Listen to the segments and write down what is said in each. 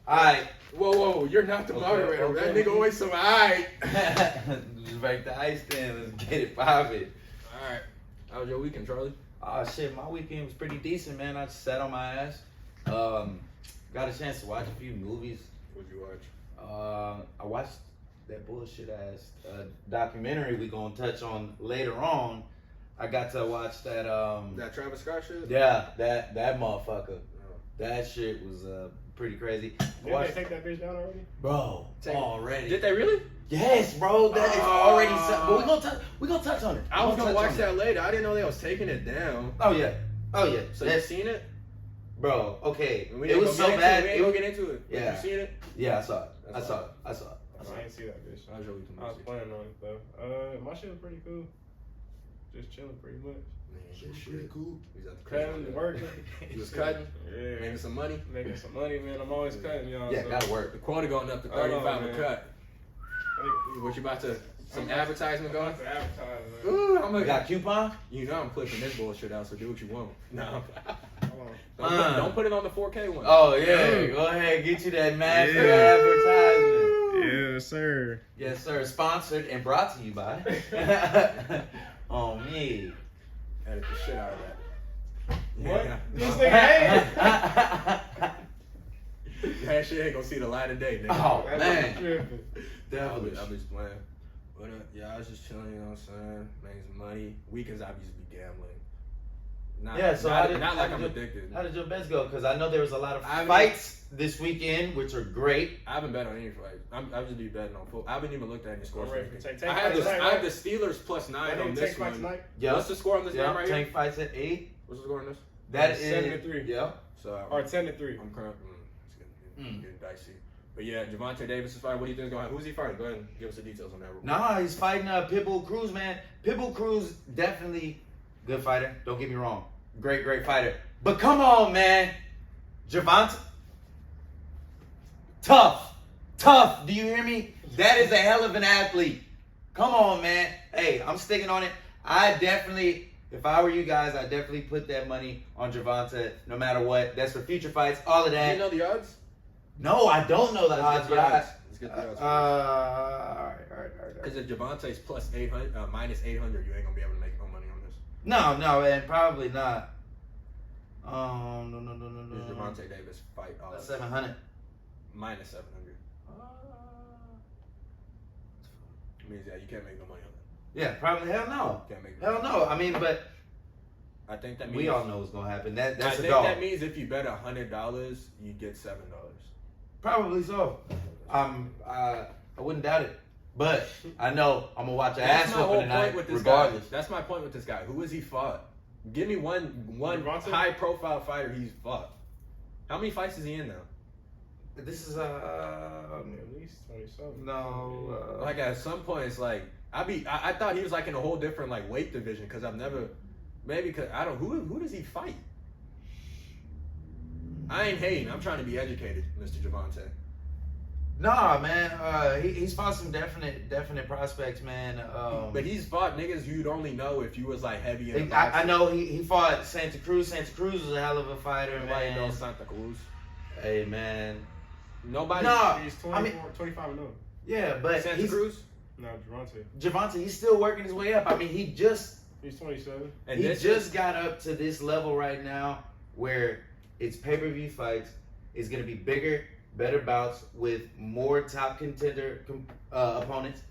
Alright. Whoa, you're not the moderator. Okay. That nigga always so alright. Just break the ice then. Let's get it poppin'. Alright. How was your weekend, Charlie? Oh shit, my weekend was pretty decent, man. I just sat on my ass. Got a chance to watch a few movies. What'd you watch? I watched that bullshit ass documentary we gonna touch on later on. I got to watch that That Travis Scott shit? Yeah, that motherfucker. That shit was pretty crazy. Did they take that bitch down already? Bro, already. Did they really? Yes, bro. That is already set. But we gonna touch on it. I was gonna watch that later. I didn't know they was taking it down. Oh yeah. So you seen it? Bro, okay. It was so bad. We ain't gonna get into it. Yeah. You seen it? Yeah, I saw it. I saw it. I didn't see that bitch. I was planning on it though. My shit was pretty cool. Just chilling pretty much. Shit was pretty cool. Cutting, working. He was cutting. Yeah. Making some money. Making some money, man. I'm always cutting, y'all. Yeah, so. gotta work. The quota going up to 35 a cut. What you about to? Some advertisement going? Advertising, Ooh, Got a coupon? You know I'm clipping this bullshit out, so do what you want. No. Hold on. Don't put it on the 4K one. Oh yeah, go ahead, get you that master advertisement. Yes, sir. Yes, sir. Sponsored and brought to you by. On me. Edit the shit out of that. What? Yeah. This nigga That shit ain't gonna see the light of day, nigga. Oh ain't. man. I be just playing. But yeah, I was just chilling, you know what I'm saying? Making some money. Weekends I used to be gambling. Not like I'm addicted. How did your bets go? Because I know there was a lot of fights this weekend, which are great. I haven't bet on any fight. I just be betting on football. I haven't even looked at any scores. I have the Steelers +9 on this one. Yeah. What's the score on this game right here? Tank fights at 8. What's the score on this? That is 7-3. Yeah. So or 10-3. I'm current. It's getting dicey. But yeah, Javante Davis is fighting. What do you think is going to happen? Who's he fighting? Go ahead and give us the details on that. Nah, he's fighting Pitbull Cruz, man. Pitbull Cruz, definitely good fighter. Don't get me wrong. Great fighter. But come on, man. Javante. Tough. Do you hear me? That is a hell of an athlete. Come on, man. Hey, I'm sticking on it. If I were you guys, I'd definitely put that money on Javante no matter what. That's for future fights, all of that. Do you know the odds? No, I don't know the odds. Let's get the odds. All right. Because if Javante's +800, -800, you ain't gonna be able to make no money on this. No, and probably not. No. Javante Davis fight odds. 700. -700. Means you can't make no money on that. Yeah, probably. Hell no. Can't make Hell no. I mean, but I think that means we all know what's gonna happen. That's I a think dog. that means if you bet $100, you get $7. Probably so. I wouldn't doubt it. But I know I'm gonna watch an ass whooping tonight, regardless. Guy. That's my point with this guy. Who has he fought? Give me one high profile fighter he's fought. How many fights is he in now? This is at least 20-something. no. Like at some point, it's like I thought he was like in a whole different like weight division because I've never because I don't who does he fight? I ain't hating. I'm trying to be educated, Mr. Javante. Nah, man. He's fought some definite prospects, man. But he's fought niggas you'd only know if you was like heavy in the I know he fought Santa Cruz. Santa Cruz was a hell of a fighter, Nobody man. knows Santa Cruz. Hey, man. Nobody. No, He's 25-0. Yeah, but Santa Cruz. No, Javante, he's still working his way up. I mean, he's 27. And he just got up to this level right now where it's pay-per-view fights. It's gonna be bigger, better bouts with more top contender opponents,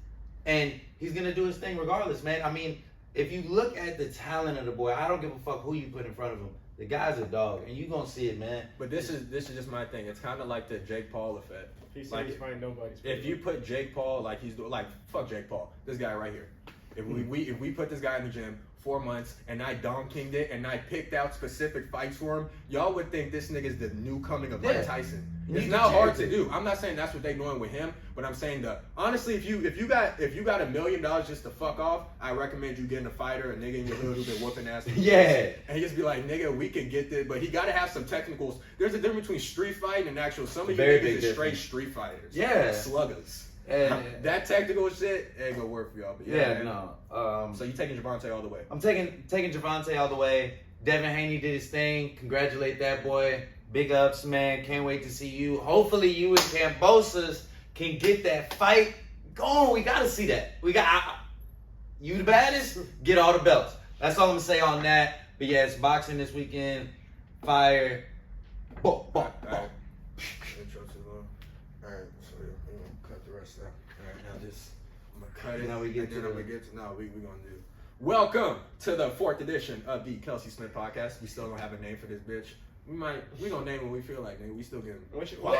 and he's gonna do his thing regardless, man. I mean, if you look at the talent of the boy, I don't give a fuck who you put in front of him. The guy's a dog, and you gonna see it, man. But this is just my thing. It's kind of like the Jake Paul effect. He said like, he's fighting nobody. If you put Jake Paul like he's doing, like fuck Jake Paul, this guy right here. If we put this guy in the gym 4 months and I Don King'd it and I picked out specific fights for him, y'all would think this nigga's the new coming of Mike Tyson. It's not hard to do. I'm not saying that's what they doing with him, but I'm saying honestly, if you got $1 million just to fuck off, I recommend you getting a fighter, a nigga in your hood who been whooping ass. Yeah. And he just be like, nigga, we can get this, but he got to have some technicals. There's a difference between street fighting and actual. Some of you niggas is straight street fighters. Yeah. Sluggers. And that technical shit ain't gonna work for y'all. But no. So you taking Javante all the way? I'm taking Javante all the way. Devin Haney did his thing. Congratulate that boy. Big ups, man. Can't wait to see you. Hopefully you and Cambosos can get that fight going. We got to see that. You the baddest, get all the belts. That's all I'm going to say on that. But yeah, it's boxing this weekend. Fire. Bo. Intro too long. Alright, so we're gonna cut the rest out. Alright, now this, I'm gonna cut it. Now we get and then to I'm the- gonna get to, no, we gonna do. Welcome to the 4th edition of the Kelsey Smith podcast. We still don't have a name for this bitch. We gonna name what we feel like, nigga. We still getting.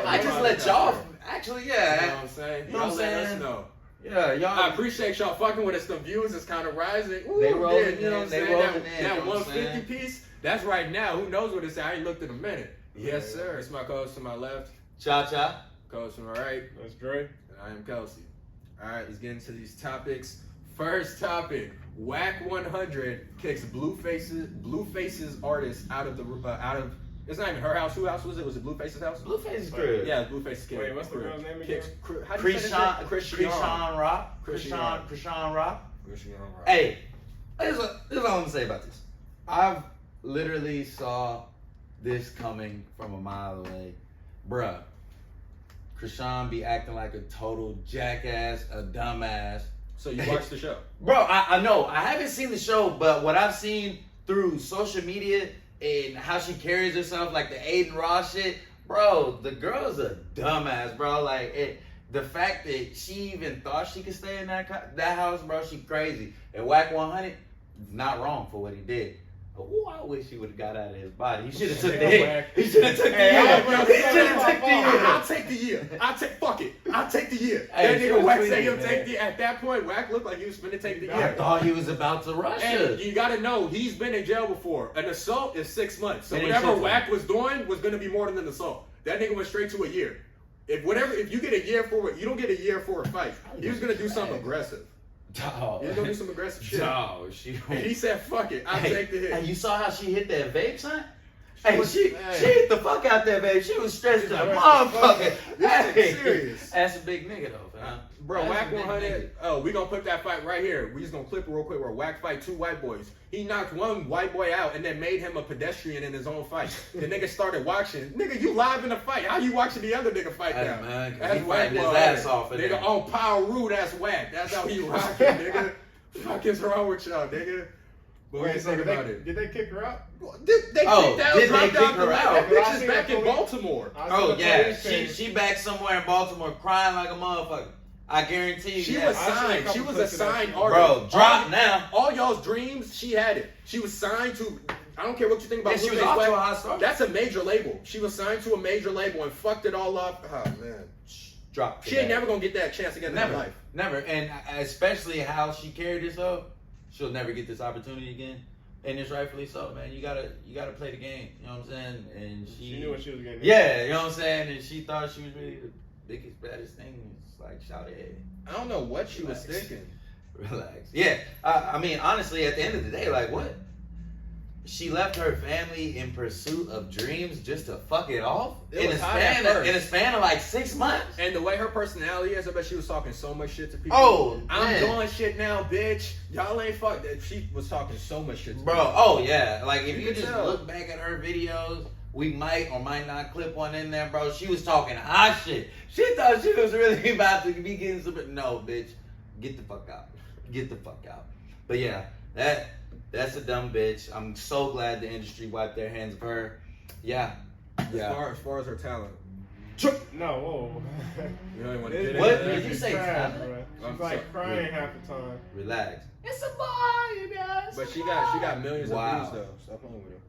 I just let y'all. Actually, yeah. You know what I'm saying? You know what I'm Y'all let saying? us know. Yeah, y'all. I appreciate y'all fucking with us. The views is kind of rising. Ooh, They rolling yeah, you know what I'm in, they saying? rolling That in, you know what I'm 150 saying? piece, that's right now. Who knows what it's at? I ain't looked in a minute. Yes, Yeah. sir. It's my co-host to my left, Cha. co-host to my right, That's Dre. and I am Kelsey. All right, let's get into these topics. First topic: Wack 100 kicks Blueface's artist out of the It's not even her house. Whose house was it? Was it Blueface's house? Blueface's crib. Yeah, Blueface's kid. Wait, what's the girl's name again? Chrisean Rock. Chrisean Rock. Hey, this is all I'm gonna say about this. I've literally saw this coming from a mile away. Bruh. Chrisean be acting like a total jackass, a dumbass. So you watched the show? Bro, I know. I haven't seen the show, but what I've seen through social media and how she carries herself, like the Aiden Ross shit, bro, the girl's a dumbass, bro. Like, the fact that she even thought she could stay in that house, bro, she crazy. And Wack 100, not wrong for what he did. Ooh, I wish he would have got out of his body. He should have took the hit. He should have took the year. He should have took the year. I'll take the year. Fuck it. I'll take the year. Hey, That nigga Wack tweet say it, he'll man. take the. At that point, Wack looked like he was finna take the I year. thought he was about to rush And her. you gotta know, he's been in jail before. An assault is 6 months. So It ain't whatever shit. Wack was doing was gonna be more than an assault. That nigga went straight to a year. If you get a year for it, you don't get a year for a fight. He was gonna do something aggressive. Dog. He was gonna do some aggressive shit. Dog, she. And he said, "Fuck it, I'll take the hit." And you saw how she hit that vape, son? She She hit the fuck out that vape. She was stressed She's out, stressed motherfucker. This nigga serious. That's a big nigga though, fam. Bro, That's Wack a big 100. Oh, we gonna put that fight right here. We just gonna clip it real quick where Wack fight 2 white boys. He knocked one white boy out and then made him a pedestrian in his own fight. The nigga started watching. Nigga, you live in the fight. How you watching the other nigga fight Hey, now? man, 'cause That's he Wack fighting his 100. ass off in Nigga, there. on Power Rule, that's Wack. That's how he rocking, nigga. Fuck is wrong with y'all, nigga? But what you think about it? Did they kick her out? They kicked out, did they dropped kick out her the out? That Well, I bitch is seen back the in police- Baltimore. I Oh seen the yeah, police came. she back somewhere in Baltimore crying like a motherfucker. I guarantee you. She yeah. was I seen a signed. couple She was a clips of that signed shit. artist. Bro, drop now. All y'all's dreams, she had it. She was signed to. I don't care what you think about. Yeah, she was Blueface off to Wack. a hot start. That's a major label. She was signed to a major label and fucked it all up. Oh man, Drop. she ain't never gonna get that chance again in her Never, life. never, and especially how she carried herself, she'll never get this opportunity again, and it's rightfully so, man. You gotta play the game. You know what I'm saying? And She knew what she was getting. Yeah, you know what I'm saying. And she thought she was really the biggest, baddest thing. It's like, shout it, I don't know what she was Relax. thinking. relax. Yeah, I mean, honestly, at the end of the day, like, what? She left her family in pursuit of dreams just to fuck it off It in was a hot at span first. in a span of like 6 months. And the way her personality is, I bet she was talking so much shit to people. Oh, I'm man. doing shit now, bitch. Y'all ain't fuck. She was talking so much shit to Bro, people. oh yeah. Like if You you can just tell. look back at her videos, we might or might not clip one in there, bro. She was talking hot shit. She thought she was really about to be getting some. No, bitch. Get the fuck out. Get the fuck out. But yeah, that's a dumb bitch. I'm so glad the industry wiped their hands of her. Yeah. As far as her talent, No, whoa. you don't even want to This get What? into bitch Did that. you is say trash, talent? bro. I'm She's like so- crying half the time. Relax. It's a boy, guys. But she got millions Wow. of views though. Stop playing with her.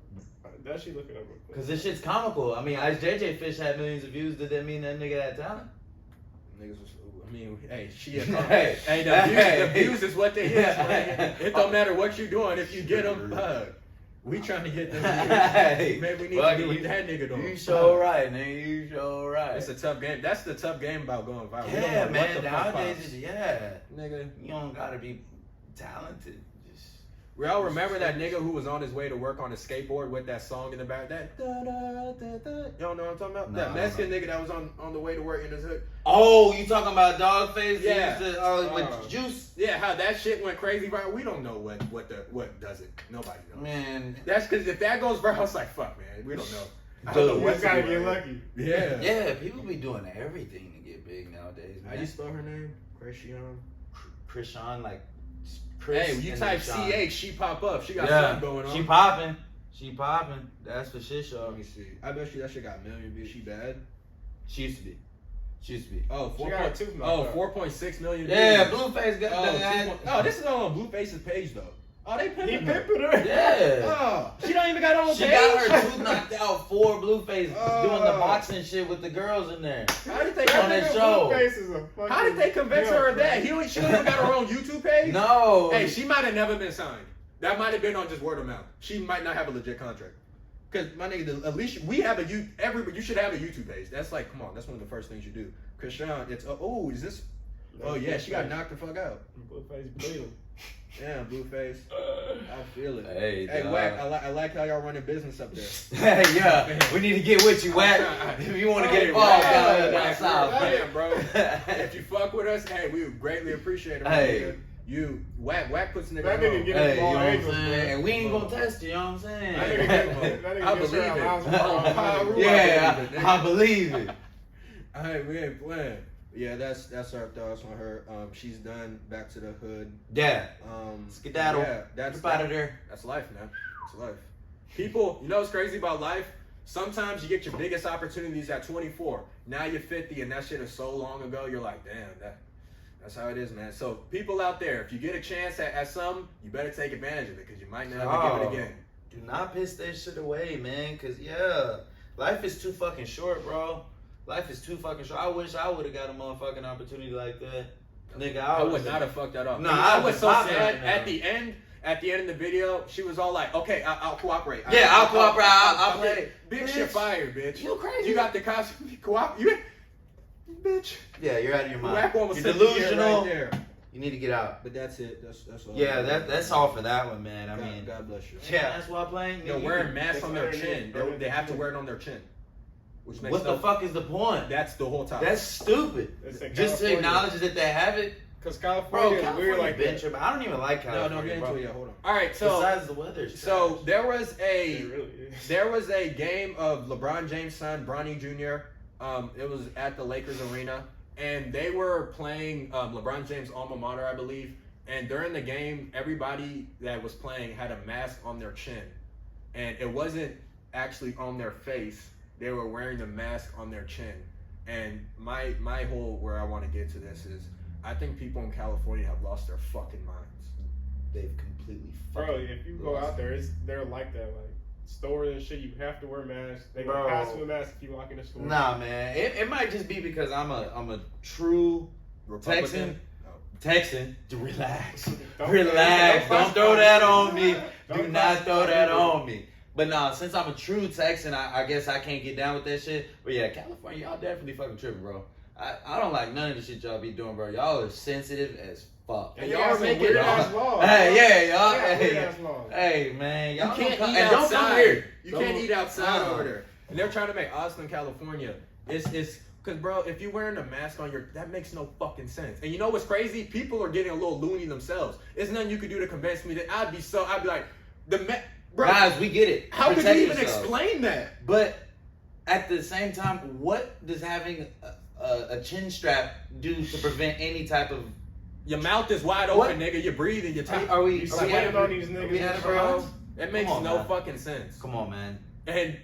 Does she look it up real quick? Cause this shit's comical. I mean, Ice JJ Fish had millions of views. Did that mean that nigga had talent? Niggas was, I mean, hey, she a Hey. hey, the views is what they is. Man. It don't matter what you doing if you get them. We trying to get them Hey. views. Maybe we need Fuck to do it. what that nigga doing. You sure right, nigga. You sure right. It's a tough game. That's the tough game about going viral. We don't Yeah, know man. what the fuck Nowadays, pops. yeah. Nigga. You don't gotta be talented. Just We all remember that nigga who was on his way to work on a skateboard with that song in the back. That da, da, da, da. Y'all know what I'm talking about? No, that I Mexican nigga that was on the way to work in his hood. oh, you talking about Dogface? Yeah. With Juice. Yeah, how that shit went crazy viral. We don't know what does it. Nobody knows. Man, That's because if that goes viral, it's like fuck, man. We don't know. Dude, You just gotta get lucky. Yeah. Yeah, people be doing everything to get big nowadays, How man. you spell her name? Chrisean. Chrisean, like Chris. Hey, when you and type then Sean. CH, she pop up. She got Yeah, something going on. she popping. She popping. That's for shit, show. Let me see. I bet you that shit got a million views. She bad. She used to be. She used to be. Oh, She got a tooth knocked out. 4.6 million views. Yeah, Blueface got Oh, this is all on Blueface's page though. Oh, they He pimping her. pimping her. Yeah. Oh, she don't even got her own She page. got her tooth knocked out for Blueface Oh. doing the boxing shit with the girls in there. How did they On that show. Blueface is a fucking How did they convince her of that? She don't even got her own YouTube page. No. Hey, she might have never been signed. That might have been on just word of mouth. She might not have a legit contract. Cause my nigga, at least we have you should have a YouTube page. That's like, come on, that's one of the first things you do. Chrisean, it's is this? Oh yeah, she got knocked the fuck out. Blueface bleeding. Damn, Blueface. I feel it. Hey, dog. Wack, I like how y'all running business up there. Hey, yeah, we need to get with you, Wack. If you want to get involved down south, Damn, bro. If you fuck with us, hey, we would greatly appreciate it. Hey. Nigga. You Wack puts niggas That nigga on. get Hey, you know ball what I'm angles, saying? man. And we ain't gonna test you, you know what I'm saying? That nigga I gets believe around it. miles per hour. Yeah, nigga. I believe it. Hey, we ain't playing. Yeah, that's our thoughts on her. She's done. Back to the hood. Yeah. Skedaddle. Yeah, that's Get out of there. That's life, man. It's life. People, you know what's crazy about life? Sometimes you get your biggest opportunities at 24. Now you're 50, and that shit is so long ago. You're like, damn, that's how it is, man. So people out there, if you get a chance at some, you better take advantage of it because you might never give it again. Do not piss that shit away, man. Cause yeah, life is too fucking short, bro. Life is too fucking short. I wish I would have got a motherfucking opportunity like that. Nigga, I would not have fucked that up. Nah, I I was was so popping sad right now. at the end. At the end of the video, she was all like, "Okay, I'll cooperate." Yeah, I'll cooperate. I'll play. Bitch, Bitch. you're fired, bitch. You crazy? You got the cops. Cooperate. Bitch. Yeah, you're out of your mind. Whack one was You're 50 years delusional. right there. You need to get out. But that's it. That's all. Yeah, that's all for that one, man. I mean, God bless you. yeah, that's why I'm playing. They're nigga, wearing you- masks on their chin. underneath. They have to wear it on their chin. Which makes What the fuck is the point? That's the whole topic. That's stupid. It's in Just to California. acknowledge that they have it. Because Bro, California is California weird like been that. tripping. I don't even like no, California, get bro. into it. Hold on. All right, so Besides the weather. so there was It a really is. there was a game of LeBron James' son, Bronny Jr. It was at the Lakers arena, and they were playing LeBron James' alma mater, I believe. And during the game, everybody that was playing had a mask on their chin, and it wasn't actually on their face. They were wearing the mask on their chin. And my whole where I want to get to this is, I think people in California have lost their fucking minds. They've completely Bro, fucking if you go lost out there, they're like that. Like stores and shit, you have to wear masks. They Bro. gonna pass you a mask if you walk in the store. Nah, man. It might just be because I'm a true Republican. Texan. Relax. Don't- Relax. don't Don't throw that on me. Don't Do not fuck throw with that me. on me. But nah, since I'm a true Texan, I guess I can't get down with that shit. But yeah, California, y'all definitely fucking tripping, bro. I don't like none of the shit y'all be doing, bro. Y'all are sensitive as fuck. And Y'all y'all are some making weird y'all- ass laws. Hey, yeah, y'all. Yeah, Hey, weird ass laws. hey, man, You y'all can't don't eat come, and don't come outside. here. You Don't- can't eat outside Uh-uh. over there. And they're trying to make Austin, California. It's because, bro, if you're wearing a mask on that makes no fucking sense. And you know what's crazy? People are getting a little loony themselves. There's nothing you could do to convince me that I'd be like, bro, Guys, we get it. how could Protect you even yourselves. explain that? But at the same time, what does having a chin strap do to prevent any type of? Your mouth is wide What? open, nigga. You're breathing. You're taking. Are we? You Are we sweating having, on these are we niggas, having bro? fun? It makes Come on, no man. fucking sense. Come on, man. And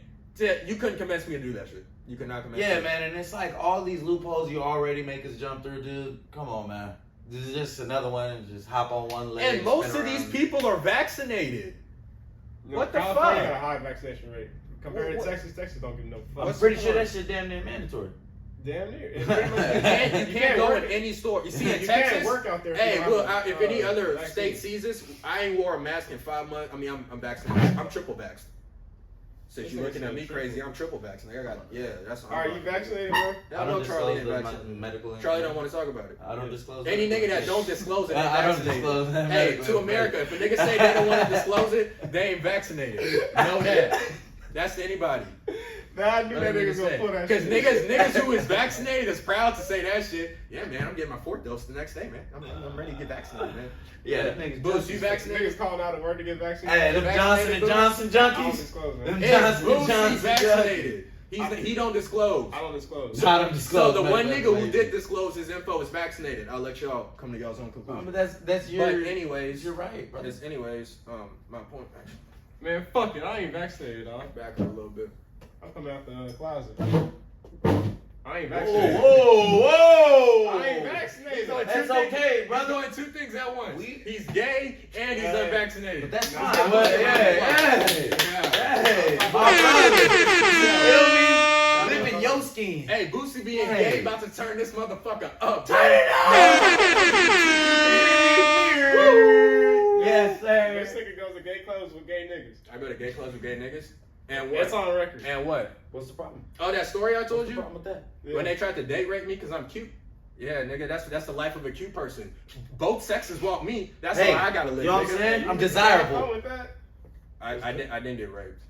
you couldn't convince me to do that shit. You could not convince me. Yeah, man, and it's like all these loopholes you already make us jump through, dude. Come on, man. This is just another one. Just hop on one leg. And most spin of these around. people are vaccinated. No, What the California fuck? got a high vaccination rate. Compared What- to Texas don't give no fuck. I'm pretty sure that shit damn near mandatory. Damn near. You can't go work in any store. You see, in You Texas, can't work out there. hey, if you look, have if a, any other vaccine. state sees this, I ain't wore a mask in 5 months. I mean, I'm vaccinated. I'm triple vaxxed. Since This you nigga looking at said me triple. crazy, I'm triple vaxxed. Like, I got, yeah, that's. Are you vaccinated, bro? I I know don't Charlie disclose ain't the vaccinated. medical. Charlie don't want to talk about it. I don't disclose. Any that. nigga that don't disclose it ain't I don't vaccinated. disclose that Hey, medical to America, if a nigga say they don't want to disclose it, they ain't vaccinated. Know that. That's to anybody. Nah, I knew that nigga was gonna pull that Because shit. niggas who is vaccinated is proud to say that shit. Yeah, man, I'm getting my 4th dose the next day, man. I'm ready to get vaccinated, man. Yeah, that nigga's Boots, you vaccinated? Niggas calling out of work to get vaccinated. Hey, them vaccinated, Johnson I don't junkies. disclose, Them man. Johnson Boots, Johnson he's vaccinated. He don't disclose. I don't disclose. Not them So disclose. the man, one that's nigga who lazy. did disclose his info is vaccinated. I'll let y'all come to y'all's own conclusion. But that's your. But anyways, you're right, bro. My point. Actually, Man, fuck it. I ain't vaccinated, dog. back up a little bit. I'm coming out the closet. I ain't Whoa, vaccinated. whoa! I ain't vaccinated. That's okay, He's brother. doing 2 things at once. We- He's gay and he's unvaccinated. But that's Nah, fine. But hey, my brother. You feel me? Living your scheme. Hey, Boosie being Hey. gay about to turn this motherfucker up. Turn it up! Yes, This sir. nigga goes to gay clubs with gay niggas. I go to gay clubs with gay niggas. And what? It's on record. And what? What's the problem? Oh, that story I told What's the you? problem with that? Yeah. When they tried to date rape me because I'm cute. Yeah, nigga, that's the life of a cute person. Both sexes want me. That's Hey, how I gotta live. you know what nigga. I'm saying? I'm I'm desirable. with that. I didn't get raped.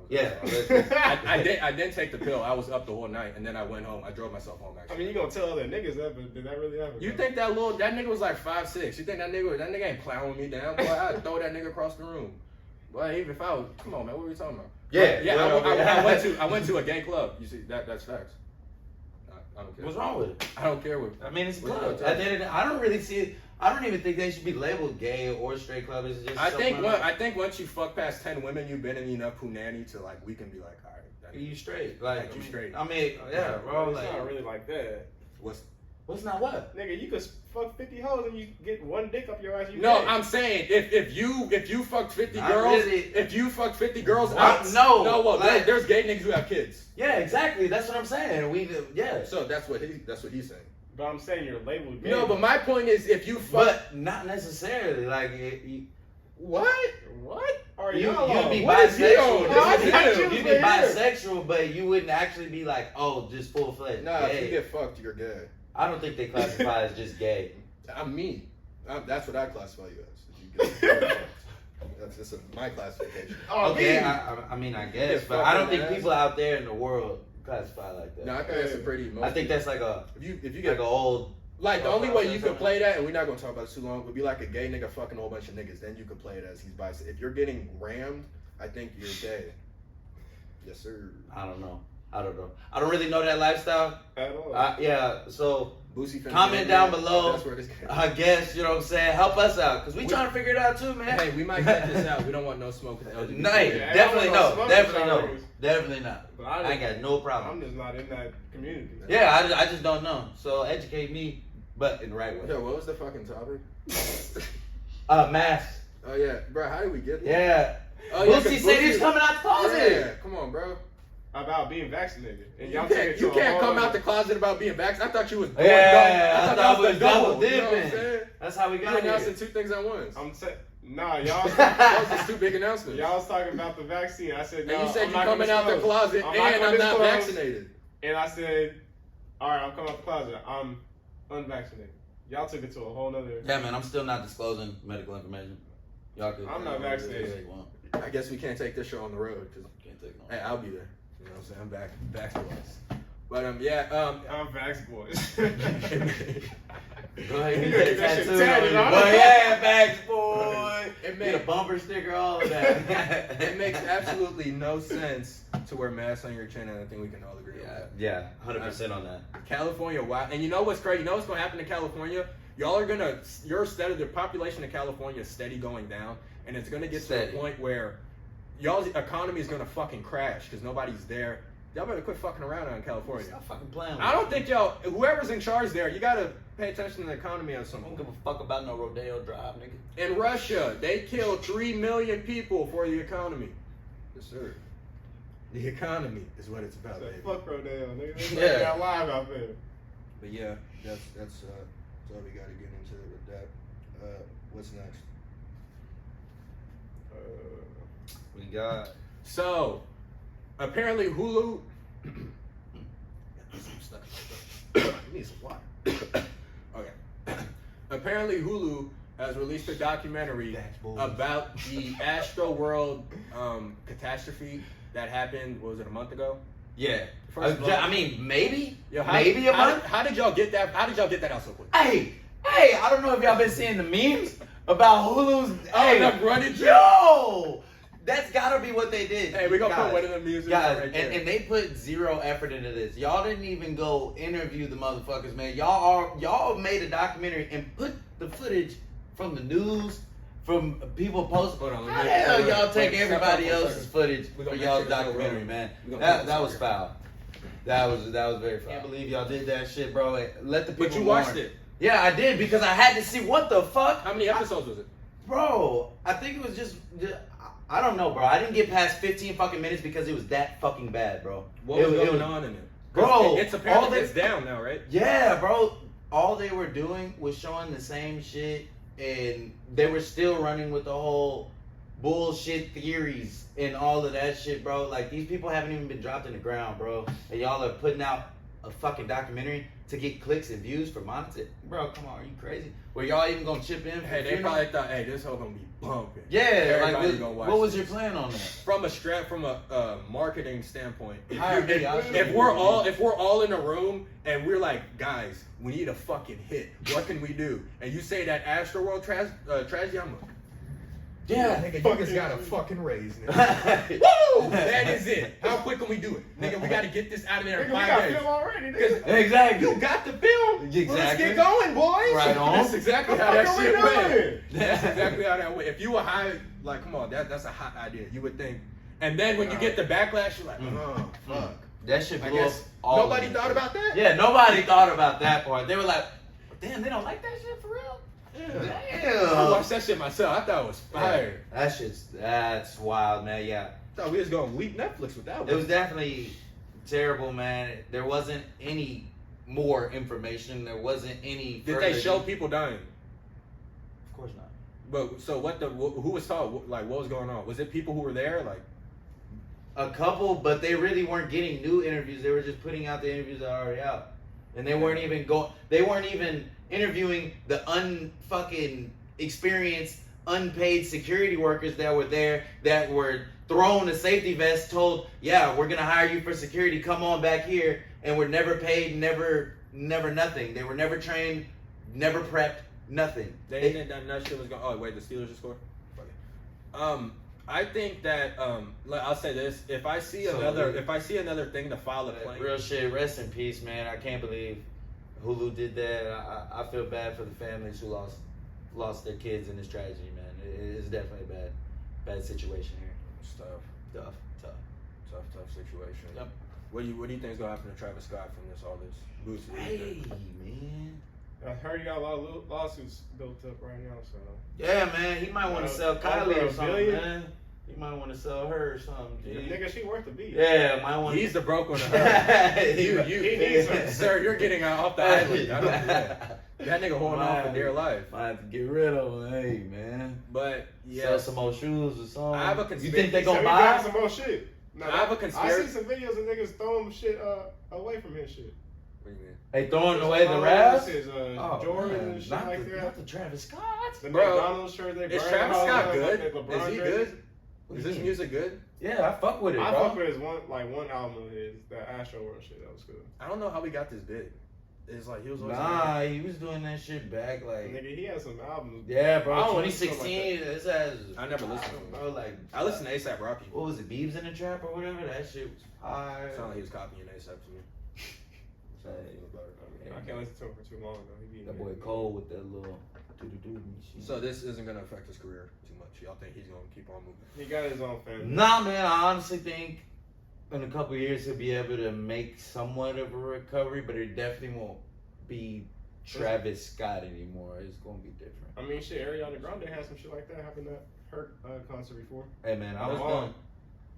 Yeah. I didn't take the pill. I was up the whole night, and then I went home. I drove myself home. I Actually. mean, you gonna tell other niggas that, but did that really happen? You think that nigga was like 5'6"? You think that nigga ain't plowing me down? Boy, I'd throw that nigga across the room. Boy, even if I was, come on, man, what are we talking about? Yeah, yeah. well, I went to a gay club. You see, that's facts. I don't care. What's wrong with it? I don't care what. I mean, it's a What you club. gonna At the end of the day, I don't really see it. I don't even think they should be labeled gay or straight club. It's just I think something once you fuck past 10 women, you've been in enough punani to like we can be like, all right, you straight. Like, you straight. I mean, yeah, bro. It's Like, not really like that. what's not what? Nigga, you could fuck 50 hoes and you get one dick up your ass. You No, gay. I'm saying if you fucked 50 Not girls, really. if you fucked 50 girls, No, well, like- there's gay niggas who have kids. Yeah, exactly. That's what I'm saying. Yeah. So that's what he's saying. But I'm saying you're labeled gay. No, but my point is if you fuck. But not necessarily. Like, What? What? Are you'd y'all be What is he on? bisexual. This is him. You'd be Right here. bisexual, but you wouldn't actually be like, oh, just full fledged. Nah, if gay. you get fucked, you're gay. I don't think they classify as just gay. I'm me. That's what I classify you as. If you get fucked. That's my classification. Oh, Okay, me. I mean, I guess, Get but I don't fucking think ass. people out there in the world classify like that. No, I think that's a pretty. I think that's like a if you like get an old. like the only way you could something. play that, and we're not gonna talk about it too long, would be like a gay nigga fucking a whole bunch of niggas. Then you could play it as he's bisexual. If you're getting rammed, I think you're gay. Yes, sir. I don't know. I don't really know that lifestyle. At all. Yeah. So Boosie comment down below. That's where this I guess you know what I'm saying. Help us out because we trying to figure it out too, man. Hey, we might cut this out. We don't want no smoke with the LGBT. No, Yeah, definitely I don't no, know, definitely smoke no, with y'all niggas. definitely not. But I ain't got no problem. I'm just not in that community. Yeah, I just don't know. So educate me, but in the right way. Yo, what was the fucking topic? Mask. Oh yeah, bro. How did we get there? Yeah. Oh yeah. Boosie said he's coming out the closet. Yeah, come on, bro. About being vaccinated. And You y'all take can't, it to you a can't whole come out other- the closet about being vaccinated. I thought you was doing Yeah, I double. thought was it was double You know what I'm dipping. saying? That's how we You got announcing here. 2 things at once. I'm saying, nah, y'all. That was just 2 big announcements. Y'all was talking about the vaccine. I said, And no, you said I'm you not coming gonna out the disclose. closet I'm and gonna I'm not disclose. vaccinated. And I said, all right, I'm coming out the closet. I'm unvaccinated. Y'all took it to a whole nother. Yeah, man, I'm still not disclosing medical information. Y'all could. I'm not vaccinated. I guess we can't take this show on the road because Can't take no. hey, I'll be there. You know what I'm saying? I'm back to us. But yeah, I'm vax boys. Go ahead, You get gotta that get that shit tattoo. tatted on on. you. Boy, yeah, bags, boy. It Get a bumper sticker, all of that. it makes absolutely no sense to wear masks on your chin, and I think we can all agree on that. Yeah, 100% on that. California, wow. And you know what's crazy? You know what's going to happen in California? Y'all are going to, the population of California is steady going down, and it's going to get to Steady. a point where y'all's economy is going to fucking crash because nobody's there. Y'all better quit fucking around out in California. Stop fucking playing with I don't me. think y'all, whoever's in charge there, you got to pay attention to the economy at some I don't point. give a fuck about no Rodeo Drive, nigga. In Russia, they killed 3 million people for the economy. Yes, sir. The economy is what it's about, baby. Fuck Rodeo, nigga. Yeah. Yeah. Got live out there. But yeah, that's all we got to get into with that. What's next? We got. So, apparently Hulu. You need some water. Okay. Apparently Hulu has released a documentary about the Astroworld catastrophe that happened. What was it, a month ago? Yeah. First of all- I mean, maybe. Yo, Maybe a month. How did y'all get that? How did y'all get that out so quick? Hey, I don't know if y'all been seeing the memes about Hulu's. Oh, them running jokes. Yo, that's gotta be what they did. Hey, we gonna Guys, put one of them music guys, right there. and they put zero effort into this. Y'all didn't even go interview the motherfuckers, man. Y'all made a documentary and put the footage from the news, from people posting. Hold on, How the hell y'all take wait, everybody step up for a else's second. footage We for gonna y'all's make sure this documentary, go man? We gonna That put that this was here. foul. That was very foul. I can't believe y'all did that shit, bro. Let the people. But you watched mourn. it. Yeah, I did because I had to see what the fuck. How many episodes was it? Bro, I think it was just I don't know, bro. I didn't get past 15 fucking minutes because it was that fucking bad, bro. What was going on in it? Bro, It's apparently all they- it's down now, right? Yeah, bro. All they were doing was showing the same shit, and they were still running with the whole bullshit theories and all of that shit, bro. Like, these people haven't even been dropped in the ground, bro. And y'all are putting out a fucking documentary to get clicks and views for monetary. Bro, come on, are you crazy? Were y'all even gonna chip in? Hey, they probably thought, hey, this hoe gonna be bumping. Yeah, Everybody like, gonna watch what was this. your plan on that? From a marketing standpoint, If if we're all in a room and we're like, guys, we need a fucking hit. What can we do? And you say that Astroworld tragedy, I'm like, Yeah, nigga, Fuck you just it. got a fucking raise, nigga. Woo! That is it. How quick can we do it? Nigga, we gotta get this out of there Nigga, in we 5 got days. film already, nigga. exactly. You got the film. Well, let's Exactly. get going, boys. Right on. That's exactly how What the that fuck are shit we went. doing? That's exactly how that went. If you were high, like, come on, that's a hot idea. You would think. And then when you get the backlash, you're like, oh, fuck. That shit I blew up guess all nobody of it. thought about that? Yeah, nobody thought about that part. They were like, damn, they don't like that shit for real? Yeah. Damn. I watched that shit myself. I thought it was fire. That's wild, man. Yeah. I thought we was going to leap Netflix with that one. It was definitely terrible, man. There wasn't any more information. There wasn't any Did further they show people dying? Of course not. But so who was taught? Like, what was going on? Was it people who were there? Like, A couple, but they really weren't getting new interviews. They were just putting out the interviews that are already out. And they weren't even interviewing the unfucking experienced, unpaid security workers that were there, that were thrown a safety vest, told, yeah, we're gonna hire you for security, come on back here, and were never paid, never nothing. They were never trained, never prepped, nothing. they didn't that shit was going. Oh wait, the Steelers just scored. Fuck it. I think that I'll say this: if I see another thing to file a claim, Real shit, rest in peace, man. I can't believe Hulu did that. I feel bad for the families who lost their kids in this tragedy, man. It is definitely a bad situation here. it's tough, tough situation. Yep. What do you think is gonna happen to Travis Scott from all this? Boosie. Hey, man. I heard you got a lot of lawsuits built up right now, so. Yeah, man. He might want to sell Over Kylie or $1 something, billion? man. He might want to sell her or something. The Dude. nigga, she worth a beat. Yeah, might want. He's the broke one. You, He needs some. sir, you're getting off the island. I don't do that. That nigga holding on for dear life. Might have to get rid of him. Hey, man. But yeah, Sell some more shoes or something. I have a You conspiracy. think they So gonna we buy? got some more shit. No, I have a I conspiracy. see some videos of niggas throwing shit away from his shit. What do you mean? They throwing away the Clothes, rafs? his Oh, Jordan man, and shit not like the, that. Not the Travis Scott. The Bro, McDonald's shirt they Is burn Travis all Scott up, good? like LeBron Is he jerseys. good? Is this music good? Yeah, I fuck with it, I bro. fuck with his one album of his, that Astroworld shit. That was good. I don't know how we got this big. It's like he was always Nah, he was doing that shit back like. Nigga, he had some albums. Yeah, I bro. don't listen to 2016. him This has. I never listened to him. Bro, like. I listened to ASAP Rocky. What was it? Beebs in the Trap or whatever. That shit was fire. Sounded like he was copying ASAP to me. I can't listen to him for too long though. He be That boy Cole with that little doo-doo-doo machine. So this isn't gonna affect his career too much. Y'all think he's gonna keep on moving? He got his own family. Nah, man. I honestly think in a couple of years he'll be able to make somewhat of a recovery, but it definitely won't be Travis Scott anymore. It's gonna be different. I mean, shit, Ariana Grande had some shit like that happen at her concert before. Hey, man. I was Bomb. going.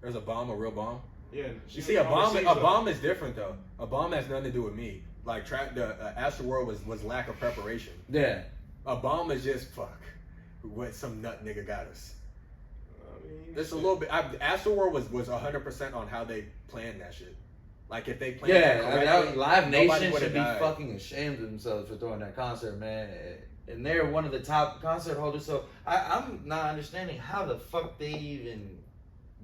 There's a bomb, a real bomb. Yeah. You see, a bomb is different though. A bomb has nothing to do with me. Like the Astroworld was lack of preparation. Yeah. A bomb is just fuck. What some nut nigga got us. I mean, It's a little bit. Astroworld was 100% on how they planned that shit. Like if they planned Yeah, it I mean, correctly, Live nobody Nation would've should be died. fucking ashamed of themselves for throwing that concert, man. And they're one of the top concert holders, so I'm not understanding how the fuck they even.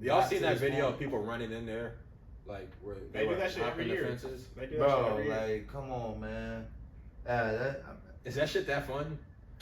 Y'all got seen to that this video point. of people running in there? Like where They do were that shit hopping every the year. fences. They do that shit Bro, every year. like, come on, man. Is that shit that fun?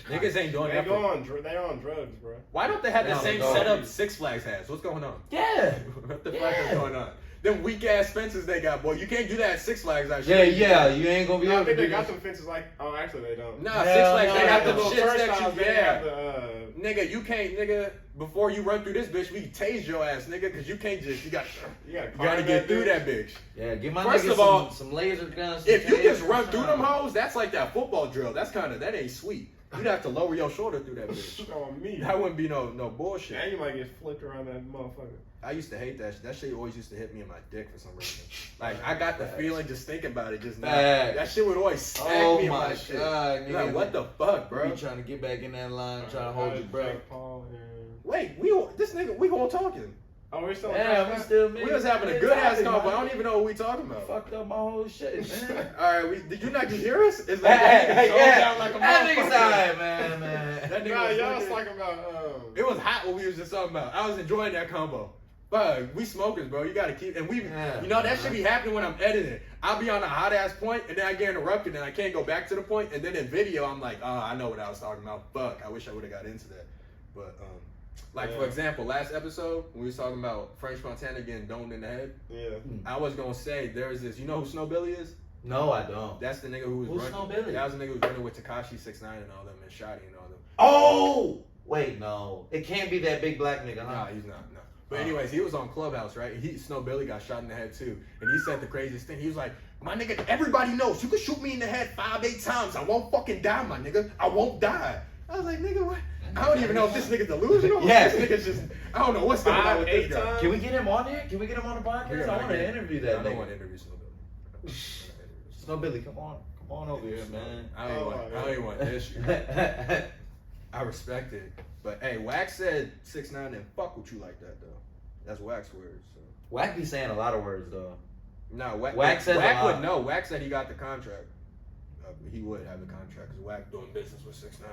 Niggas ain't doing that. They on drugs, bro. Why don't they have the No, same no. setup Six Flags has? What's going on? Yeah. What the fuck Yeah. is going on? Them weak ass fences they got, boy. You can't do that at Six Flags. Yeah, you ain't gonna be No, I able to think do they got that. some fences like. Oh, actually, they don't. Nah, Hell Six Flags, no, they they got don't. the little shits that turnstiles, you they have yeah. Nigga, you can't, nigga, before you run through this bitch, we tase your ass, nigga, because you can't just, you gotta get through that bitch. Yeah, give my First niggas of all, some laser guns. If some you just tasers, run through them something. hoes, that's like that football drill. That ain't sweet. You'd have to lower your shoulder through that bitch. On me. That wouldn't be no bullshit. And you might get flipped around that motherfucker. I used to hate that shit. That shit always used to hit me in my dick for some reason. Like, I got the feeling just thinking about it just now. Facts. That shit would always smack Oh me in my my shit. God, You're like, nigga. what the fuck, bro? You trying to get back in that line, trying to hold your breath. Paul and... Wait, this nigga, we all talking. Oh, we're still Yeah, we still We was having a good ass convo. I don't even know what we talking about. Fucked up my whole shit, man. Alright, did you not just hear us? It's Hey, like that nigga slowed yeah, down like a that nigga's motherfucker. alright, man. That nigga Nah, was y'all was fucking- talking about It was hot what we was just talking about. I was enjoying that combo. But we smokers, bro. You gotta keep, and Yeah, you know, that should be happening when I'm editing. I'll be on a hot ass point, and then I get interrupted, and I can't go back to the point, and then in video, I'm like, oh, I know what I was talking about. Fuck, I wish I would have got into that. But, like, for example, last episode, when we was talking about French Montana getting domed in the head, Yeah. I was gonna say, there's this, you know who Snow Billy is? No, I don't. That's the nigga who was Who's running. Snow Billy? That was the nigga who was running with Tekashi 6ix9ine and all them, and Shotty and all them. Oh! Wait, no. It can't be that big black nigga, huh? Nah, he's not. No. But anyways, he was on Clubhouse, right? Snow Billy got shot in the head too, and he said the craziest thing. He was like, "My nigga, everybody knows you can shoot me in the head 5-8 times. I won't fucking die, my nigga. I won't die." I was like, "Nigga, what?" I don't even know if this nigga's delusional. Yeah. This nigga's just. I don't know what's going on with this 5-8 guy. times? Can we get him on here? Can we get him on the podcast? I want to interview that I don't nigga. want to interview Snow Billy. Snow Billy, come on over here, man. I don't even want this shit. I respect it, but hey, Wax said 6ix9ine didn't fuck with you like that though. That's Wax words. So. Wack be saying a lot of words though. No, Wax says a lot. would know. Wax said he got the contract. He would have the contract because Wax doing business with 6ix9ine.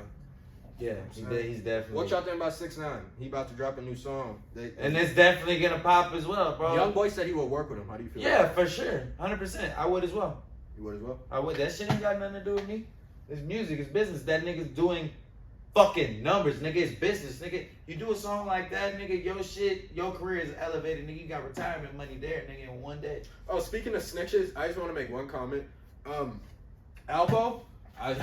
Yeah, he's definitely. What y'all think about 6ix9ine? He about to drop a new song. And it's definitely gonna pop as well, bro. Young Boy said he would work with him. How do you feel? Yeah, for sure, 100%. I would as well. You would as well. I would. That shit ain't got nothing to do with me. It's music. It's business. That nigga's doing fucking numbers, nigga. It's business, nigga. You do a song like that, nigga. Your shit, your career is elevated, nigga. You got retirement money there, nigga, in one day. Oh, speaking of snitches, I just want to make one comment. Alpo, I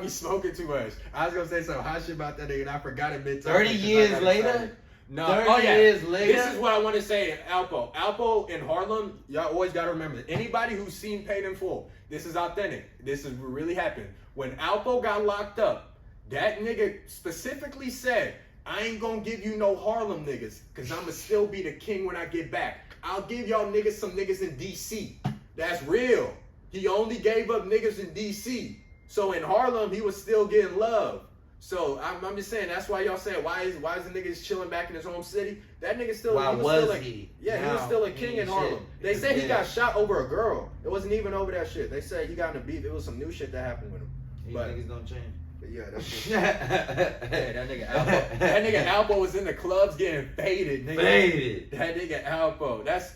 be smoking too much. I was gonna say some hot shit about that nigga, and I forgot it mid-time. 30 years later? No, 30 years later? This is what I want to say. Alpo in Harlem, y'all always gotta remember this. Anybody who's seen Paid in Full, this is authentic. This is what really happened. When Alpo got locked up, that nigga specifically said, "I ain't gonna give you no Harlem niggas, cause I'ma still be the king when I get back. I'll give y'all niggas some niggas in DC." That's real. He only gave up niggas in DC. So in Harlem, he was still getting love. So I'm just saying, that's why y'all saying, why is the nigga chilling back in his home city? That nigga still. Why he was was still he? Yeah, he was Now, still a king in Harlem. shit. They say he Yeah. got shot over a girl. It wasn't even over that shit. They say he got in a beef. It was some new shit that happened with him. These But- niggas don't change. But yeah, that's shit. Faded. Hey, that nigga Alpo. That nigga Alpo was in the clubs getting faded, nigga. That nigga Alpo. That's.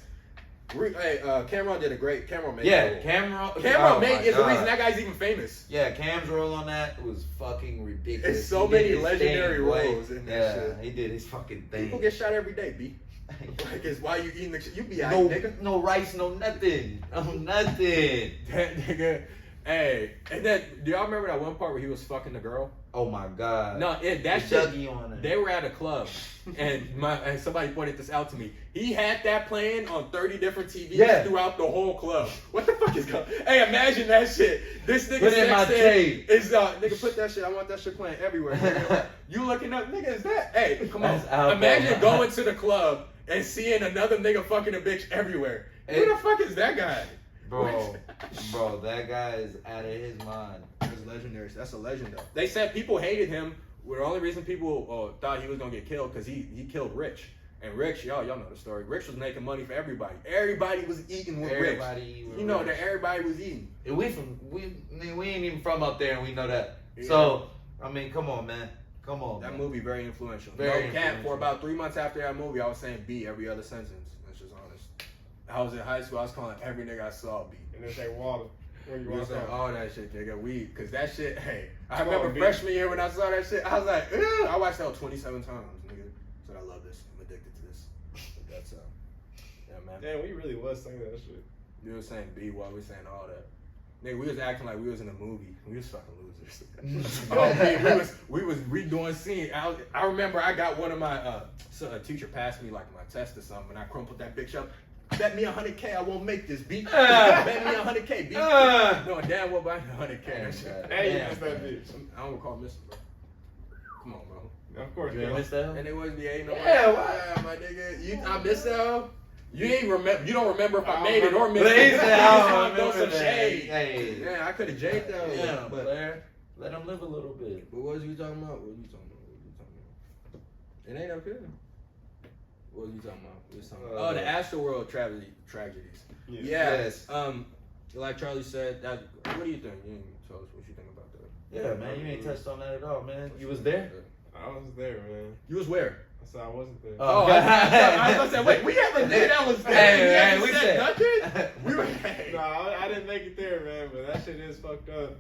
Hey, Cameron did a great. Cameron made. Yeah, Cameron. Cameron made is the reason that guy's even famous. Yeah, Cam's role on that was fucking ridiculous. It's so He did many his legendary thing, boy. roles in that Yeah, shit. he did his fucking thing. People get shot every day, B. Like, it's why you eating the shit. You be out, no, nigga. no rice, no nothing. No nothing. That nigga. Hey, and then do y'all remember that one part where he was fucking the girl? Oh my god. No, that The shit. Dougie on it. They were at a club, and somebody pointed this out to me. He had that playing on 30 different TVs throughout the whole club. What the fuck is going? Hey, imagine that shit. This nigga Put in my tape. is nigga put that shit. I want that shit playing everywhere. Nigga. You looking up, nigga? Is that? Hey, come on. That's out Imagine there. going to the club and seeing another nigga fucking a bitch everywhere. Who the fuck is that guy? Bro, that guy is out of his mind. That's legendary. That's a legend though. They said people hated him. The only reason people thought he was gonna get killed because he killed Rich. And Rich, y'all know the story. Rich was making money for everybody. Everybody was eating with Rich. You know that everybody was eating. And we ain't even from up there, and we know that. Yeah. So I mean, come on, man. Come on. That man. movie very influential. Very No cap. influential. For about 3 months after that movie, I was saying B every other sentence. That's just honest. I was in high school. I was calling every nigga I saw B. And then say water. When you We was walk saying out. all that shit, nigga. Cause that shit. Hey, I Come on, remember B. freshman year when I saw that shit. I was like, ugh. I watched that 27 times, nigga. Said I love this. I'm addicted to this. But that's yeah, man. Damn, we really was saying that shit. You were saying B while we were saying all that. Nigga, we was acting like we was in a movie. We was fucking losers. Oh man, we was redoing scene. I remember I got one of my so a teacher passed me like my test or something, and I crumpled that bitch up. Bet me $100K, I won't make this beat. Bet me $100K, beat. No, damn well buy $100K. That shit. Hey, you missed that bitch. I don't recall missing, bro. Come on, bro. Of course, You ain't bro. missed that? And it was the ain't no Yeah, my nigga. I missed that. You ain't remember. You don't remember if I made it or missed But it. he said, I don't Throw remember some that. shade. Hey. Yeah, I could have jaded that. Yeah, but Blair. Let him live a little bit. But what was you talking about? What was you talking about? It ain't up here. What was you talking about? We was talking about the Astroworld tragedies. Yeah. Yes. Like Charlie said, what do you think? You ain't tell us what you think about that. Yeah, man, you ain't touched on that at all, man. You was there? I was there, man. You was where? I said I wasn't there. Oh, I was gonna say, wait, we have a nigga that was there. Hey, we we said said- nothing. We were. No, I didn't make it there, man. But that shit is fucked up.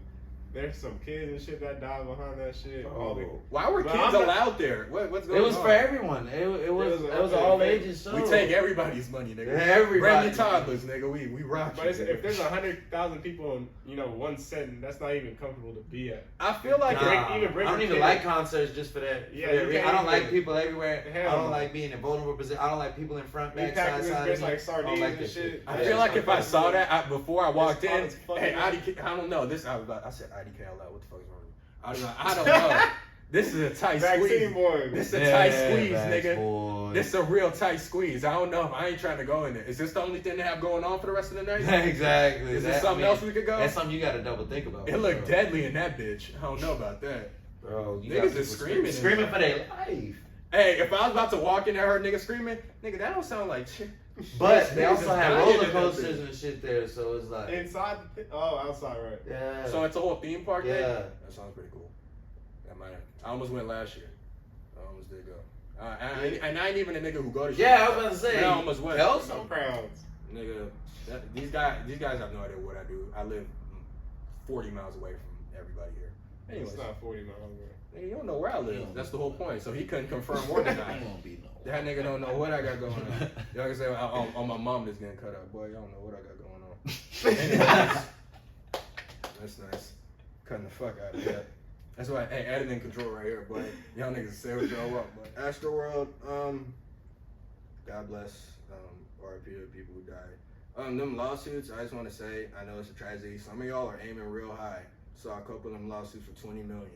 There's some kids and shit that died behind that shit. All the, Why were But kids I'm not- allowed there? What's going on? It was for everyone. It was okay, all man. ages show. We take everybody's money, nigga. Everybody. Brand new toddlers, nigga. We rock. But you, if nigga. there's 100,000 people in one setting, that's not even comfortable to be at. I feel like Nah, even bring I don't your even kid. like concerts just for that. Yeah, for that you reason. can't I don't even- like people everywhere. Hell I don't no. like being in vulnerable position. I don't like people in front, We back, packing side, this side. bitch of me. like I don't sardines like and this shit. I Yeah. feel like if I saw that before I walked in, It's fucking hey, weird. IDK, I don't know. I said IDK out loud. What the fuck is wrong with me? I don't know. This is a tight Vaccine squeeze. boy. This is a tight Yeah, squeeze, Vax nigga. boy. This is a real tight squeeze. I don't know. I ain't trying to go in there. Is this the only thing they have going on for the rest of the night? Exactly. Is there something else we could go? That's something you got to double think about. It looked bro. deadly in that bitch. I don't know about that. Bro, you Niggas got is people screaming screaming in for their life. Hey, if I was about to walk in there, heard niggas screaming, nigga, that don't sound like shit. But they Niggas also is have dying in roller that coasters bitch. and shit there, so it's like, Inside? Outside, right? yeah. So it's a whole theme park thing? Yeah. That sounds pretty cool. I almost went last year. I almost did go. And I ain't even a nigga who go to shit. Yeah, I was about to say. I almost went. Kelsey? I'm proud. Nigga, these guys have no idea what I do. I live 40 miles away from everybody here. Anyways, It's not 40 miles away. nigga, you don't know where I live. That's the whole point. So he couldn't confirm or deny. Ain't gonna be no. That nigga don't know what I got going on. Y'all can say on my mom that's getting cut up. Boy, y'all don't know what I got going on. Anyways, that's nice. Cutting the fuck out of that. That's why, hey, editing control right here, boy. Y'all niggas say what y'all want, but Astroworld, God bless, RIP to the people who died. Them lawsuits, I just want to say, I know it's a tragedy. Some of y'all are aiming real high. Saw a couple of them lawsuits for $20 million.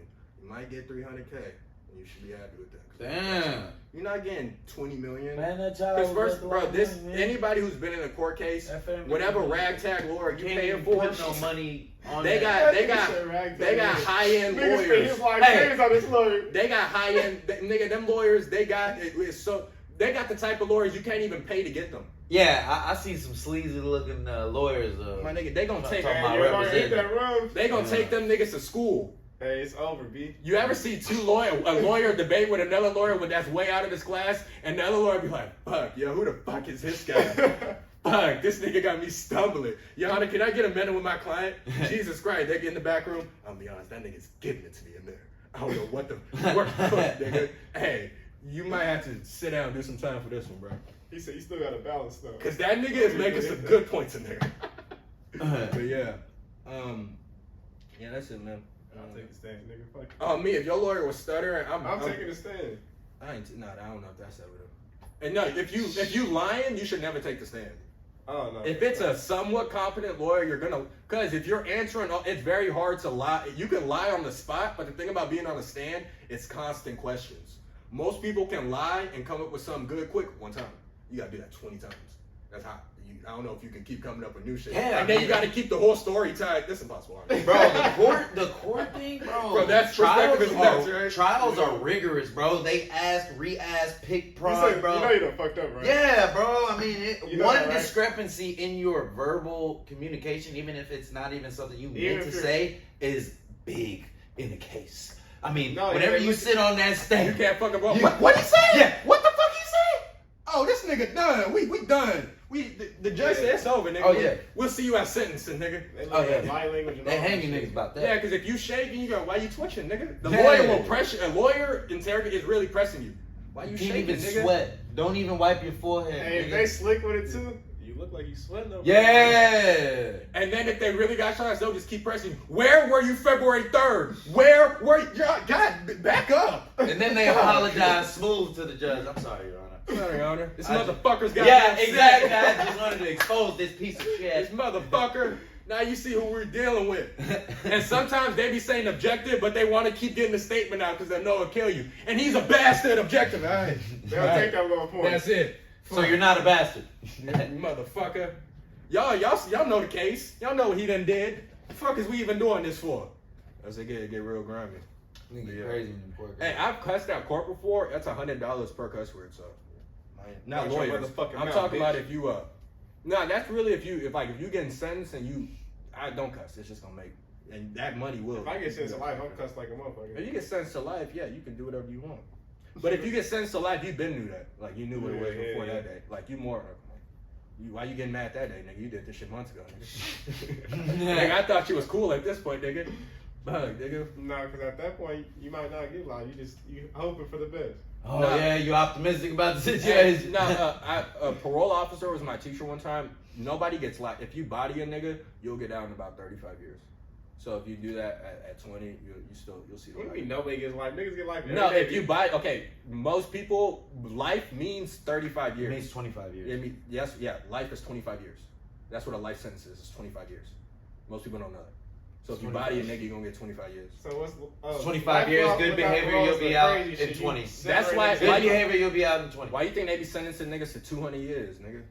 You might get $300K, and you should be happy with that. Damn. You're not getting $20 million. Man, that child. Because was first, bro, like, this man, anybody who's been in a court case, that family whatever was- ragtag lawyer you can't paying even for, put no money on they that. they got high end Niggas spent lawyers. his life Hey. savings on this lawyer. They got high end nigga. Them lawyers, they got they got the type of lawyers you can't even pay to get them. Yeah, I see some sleazy looking lawyers. My nigga, they gonna take Talking about Hey, your lawyer hit representing. that rough. they gonna take them niggas to school. Hey, it's over, B. You ever see a lawyer debate with another lawyer that's way out of his class, and the other lawyer be like, "Fuck, yo, who the fuck is this guy? Fuck, this nigga got me stumbling. Your Honor, can I get a minute with my client? Jesus Christ, they get in the back room. I'll be honest, that nigga's giving it to me in there. I don't know what the nigga. Hey, you might have to sit down and do some time for this one, bro. He said you still got to balance, though. Cause that nigga is making some good points in there. But yeah, yeah, that's it, man. I'll take a stand, nigga. Fuck it. Oh, me, if your lawyer was stuttering, I'm taking a stand. I don't know if that's ever. And no, if you lying, you should never take the stand. Oh, no. If it's a somewhat competent lawyer, you're gonna, cause if you're answering, it's very hard to lie. You can lie on the spot, but the thing about being on the stand, it's constant questions. Most people can lie and come up with something good quick one time. You gotta do that 20 times. That's hot. I don't know if you can keep coming up with new shit. Yeah, and then I you mean- gotta keep the whole story tied. That's impossible. Bro, the court thing, bro. Bro, that's trials perspective is nuts, are, right? trials are rigorous, bro. They ask, re-ask, pick You prod, said- bro. You know you done fucked up, right? Yeah, bro. I mean, You know one that, right? discrepancy in your verbal communication, even if it's not even something you Even meant if to you're- say, is big in the case. I mean, No, whenever yeah, you sit on that You stage, can't fucking go. You- What he say? Yeah. What the fuck he say? Oh, this nigga done. We done. The judge said it's over, nigga. Oh, yeah. We'll see you at sentencing, nigga. They look Oh, yeah. at body language and They all that hanging shit. niggas about that. Yeah, because if you shaking, you go, why you twitching, nigga? The Yeah. lawyer will press you. A lawyer interrogate is really pressing you. Why you You shaking, can't even nigga? sweat. Don't even wipe your forehead. Hey, if nigga. they slick with it too, you look like you sweating over Yeah. And then if they really got shots, they'll just keep pressing you. Where were you February 3rd? Where were you? God, back up. And then they apologize smooth to the judge. I'm sorry, Your Honor. Sorry, Your Honor. This I motherfucker's got Yeah, exactly. I just wanted to expose this piece of This shit. motherfucker. Now you see who we're dealing with. And sometimes they be saying objective, but they want to keep getting the statement out because they know it'll kill you. And he's a bastard objective. All right. They'll take that little point. That's it. So you're not a bastard. You motherfucker. Y'all know the case. Y'all know what he done did. The fuck is we even doing this for? As they get real grimy. Nigga, Yeah. crazy in the court. Hey, I've cussed out court before. That's $100 per cuss word. So not Watch your lawyers. motherfucking I'm mouth, talking about bitch. if you Nah, that's really if you getting sentenced and I don't cuss. It's just gonna make and that money will. If I get sentenced to life, I'm cussed like a If motherfucker. you get sentenced to life, yeah, you can do whatever you want. But if you get sentenced to life, you been knew that. Like you knew what it was Yeah, before yeah. that day. Like you more. Why you getting mad that day, nigga? You did this shit months ago, nigga. Nigga, I thought you was cool at this point, nigga. Bug, nigga. No, because at that point, you might not get life. You hoping for the best. Oh, Nah. yeah, you optimistic about the Hey, situation. a parole officer was my teacher one time. Nobody gets life. If you body a nigga, you'll get out in about 35 years. So if you do that at 20, you'll see the What do life. you mean nobody gets life? Niggas get life. No, every day. if you buy, okay, most people, life means 35 It years. means 25 years. Life is 25 years. That's what a life sentence is. It's 25 years. Most people don't know that. So if you 25. body a nigga, you're gonna get 25 years. So what's 25 life years, without- good without behavior, parole you'll is be the out crazy in shit. You 20. That's separate why- niggas. Good why- behavior, you'll be out in 20. Why you think they be sentencing niggas to 200 years, nigga?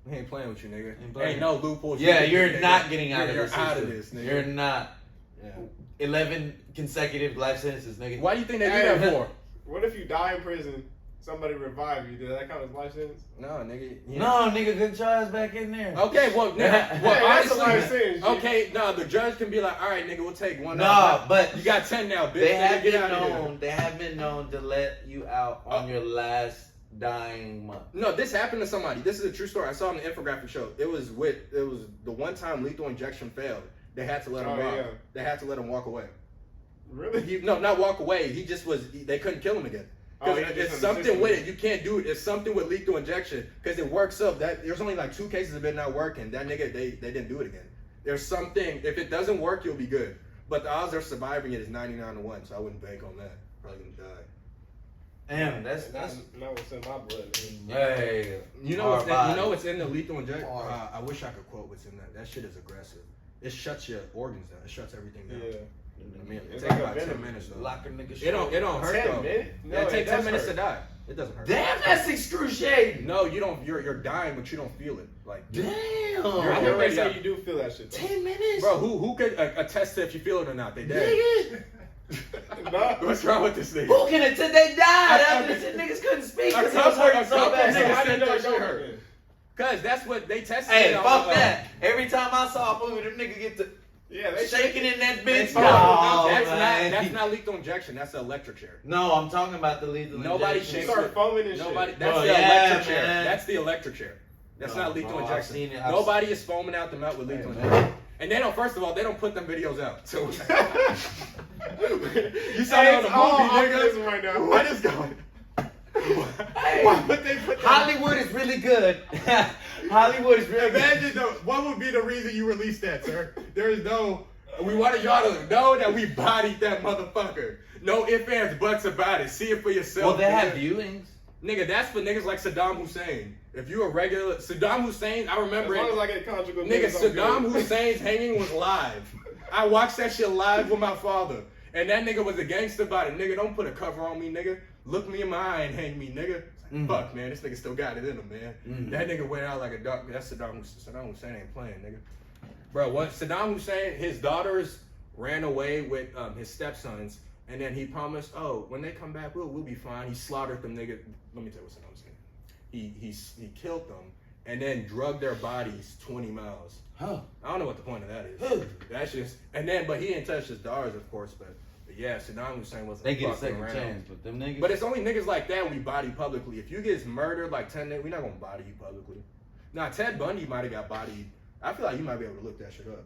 We ain't playing with you, nigga. Ain't playing. Ain't no loopholes. Yeah, You you're nigga. not getting out of You're this. out of system. this, nigga. You're not. Yeah. 11 consecutive life sentences, nigga. Why do you think they do Hey. that for? What if you die in prison? Somebody revive you. Does that count as life sentence? No, nigga. No, nigga, get your ass back in there. Okay, well, Yeah, that's a life honestly, sentence. G. okay, no, the judge can be like, all right, nigga, we'll take one. No, out. but You got 10 now, bitch. they Nigga, have get been out of here. known. They have been known to let you out on your last dying month. No, this happened to somebody. This is a true story. I saw it on the infographic show. It was the one time lethal injection failed. They had to let him Oh, walk. yeah. They had to let him walk away. Really? No, not walk away. He just was. They couldn't kill him again. Oh, Because he just it's in the something system. with it. You can't do it. It's something with lethal injection because it works up. That there's only like 2 cases of it not working. That nigga, they didn't do it again. There's something. If it doesn't work, you'll be good. But the odds of surviving it is 99-1. So I wouldn't bank on that. Probably gonna die. Damn, that's Not what's in my blood. Nigga. hey. You know what's Hard body. what's in the lethal injection? Hard. I wish I could quote what's in that. That shit is aggressive. It shuts your organs down. It shuts everything down. Yeah. I mean, it It's takes like a about 10 venom. minutes though. Lock a nigga It don't hurt 10 though. minutes? No, it it takes 10 does minutes hurt. to die. It doesn't hurt. Damn, that's excruciating. No, you don't. You're dying, but you don't feel it. Like, Damn. I You're think they already say out. you do feel that shit. Though. 10 minutes. bro, who could attest to if you feel it or not? They dead. Nigga. Nah. What's wrong with this nigga? Who can attest they died? I- After the niggas couldn't speak a because he was couple- hurting a so couple bad. niggas I didn't know that it shit don't hurt. hurt. Cause that's what they tested. Hey, it on, fuck that. Every time I saw a movie, them niggas get to Yeah, they shaking in that They bitch. fuck. No, that's man. that's not lethal injection. That's an electric chair. No, I'm talking about the lethal Nobody injection. You shakes start foaming and Nobody. shit. That's Bro, the yeah, electric chair. man. That's the electric chair. That's No, not lethal bro, I've injection. seen it. Nobody is foaming out the mouth with lethal Hey, injection. And they don't. First of all, they don't put them videos out. So you saw Hey, it it's on all the movie, optimism nigga. right now. What is going? Hey, Why would they put that? Hollywood is really good. Hollywood is really good. Imagine what would be the reason you released that, sir? There is no. We wanted y'all to know that we bodied that motherfucker. No ifs, ands, buts about it. See it for yourself. Well, they have nigga. viewings. Nigga, that's for niggas like Saddam Hussein. If you a regular Saddam Hussein, I As remember long it. as I get conjugal Nigga, niggas, I'm Saddam good. Hussein's hanging was live. I watched that shit live with my father. And that nigga was a gangster about it. Nigga, don't put a cover on me, nigga. Look me in my eye and hang me, nigga. Mhm. Fuck, man. This nigga still got it in him, man. Mhm. That nigga went out like a dog. That's Saddam Hussein ain't playing, nigga. Bro, what? Saddam Hussein, his daughters ran away with his stepsons. And then he promised, oh, when they come back, we'll be fine. He slaughtered them, nigga. Let me tell you what Saddam Hussein. He killed them and then drugged their bodies 20 miles. Huh. I don't know what the point of that is. Huh. That's just, and then, but he didn't touch his daughters, of course, but yeah, Saddam Hussein wasn't They get a fucking second around. chance, but them niggas. But it's only niggas like that we body publicly. If you get murdered like 10 niggas, we're not gonna body you publicly. Nah, Ted Bundy might have got bodied. I feel like you might be able to look that shit up.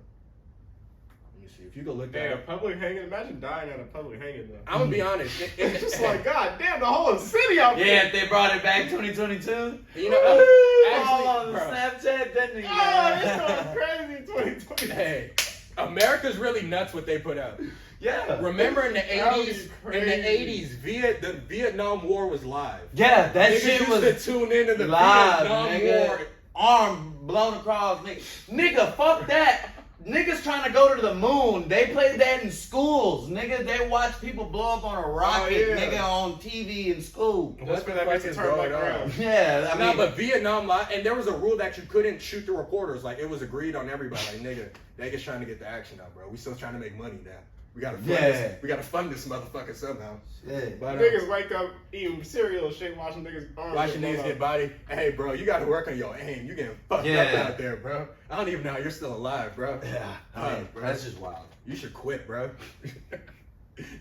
Let me see. If you go look that Hey, a up. public hanging. Imagine dying at a public hanging though. I'm gonna be honest. It's just like, God damn, the whole city out Yeah, there. if they brought it back 2022. You know, Oh, actually, bro, Snapchat, that nigga. Oh, it's going crazy 2020. hey, America's really nuts what they put out. Yeah. Remember in the That would be 80s, the Vietnam War was live. Yeah, that Niggas shit used was to tune into the live, Vietnam nigga. War. Arm blown across, nigga. Nigga, fuck that. Niggas trying to go to the moon. They played that in schools. Nigga, they watch people blow up on a rocket, yeah. nigga, on TV in school. That's for that makes it turn back around. Yeah, I No, mean, but Vietnam live, and there was a rule that you couldn't shoot the reporters. Like, it was agreed on everybody. Like, nigga, they just trying to get the action out, bro. We still trying to make money now. We gotta fund this. We gotta fund this motherfucker somehow. shit. But, Niggas wake up eating cereal and shit, watching niggas arms. watching get niggas blown get body. Hey, bro, you gotta work on your aim. You getting fucked up out there, bro. I don't even know how you're still alive, bro. Yeah, I mean, bro. that's just wild. You should quit, bro.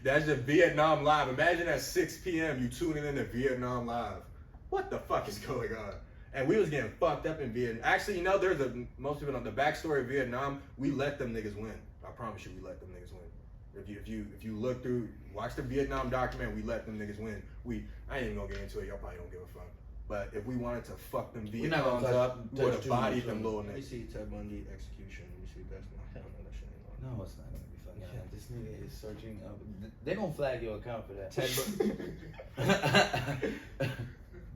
That's just Vietnam Live. Imagine at 6 p.m. you tuning in to Vietnam Live. What the fuck is going on? And we was getting fucked up in Vietnam. Actually, you know, there's most people know the backstory of Vietnam. We let them niggas win. I promise you, we let them niggas win. If you look through, watch the Vietnam document, we let them niggas win. I ain't even gonna get into it. Y'all probably don't give a fuck. But if we wanted to fuck them We're not gonna Vietnams up, we would touch have too bodied much them on little it. niggas. See Ted Bundy execution. Let me see if that's not. Hell no, that shit ain't on. No, it's not gonna be fun. Yeah, this nigga is searching up. They gonna flag your account for that. Ted Bundy.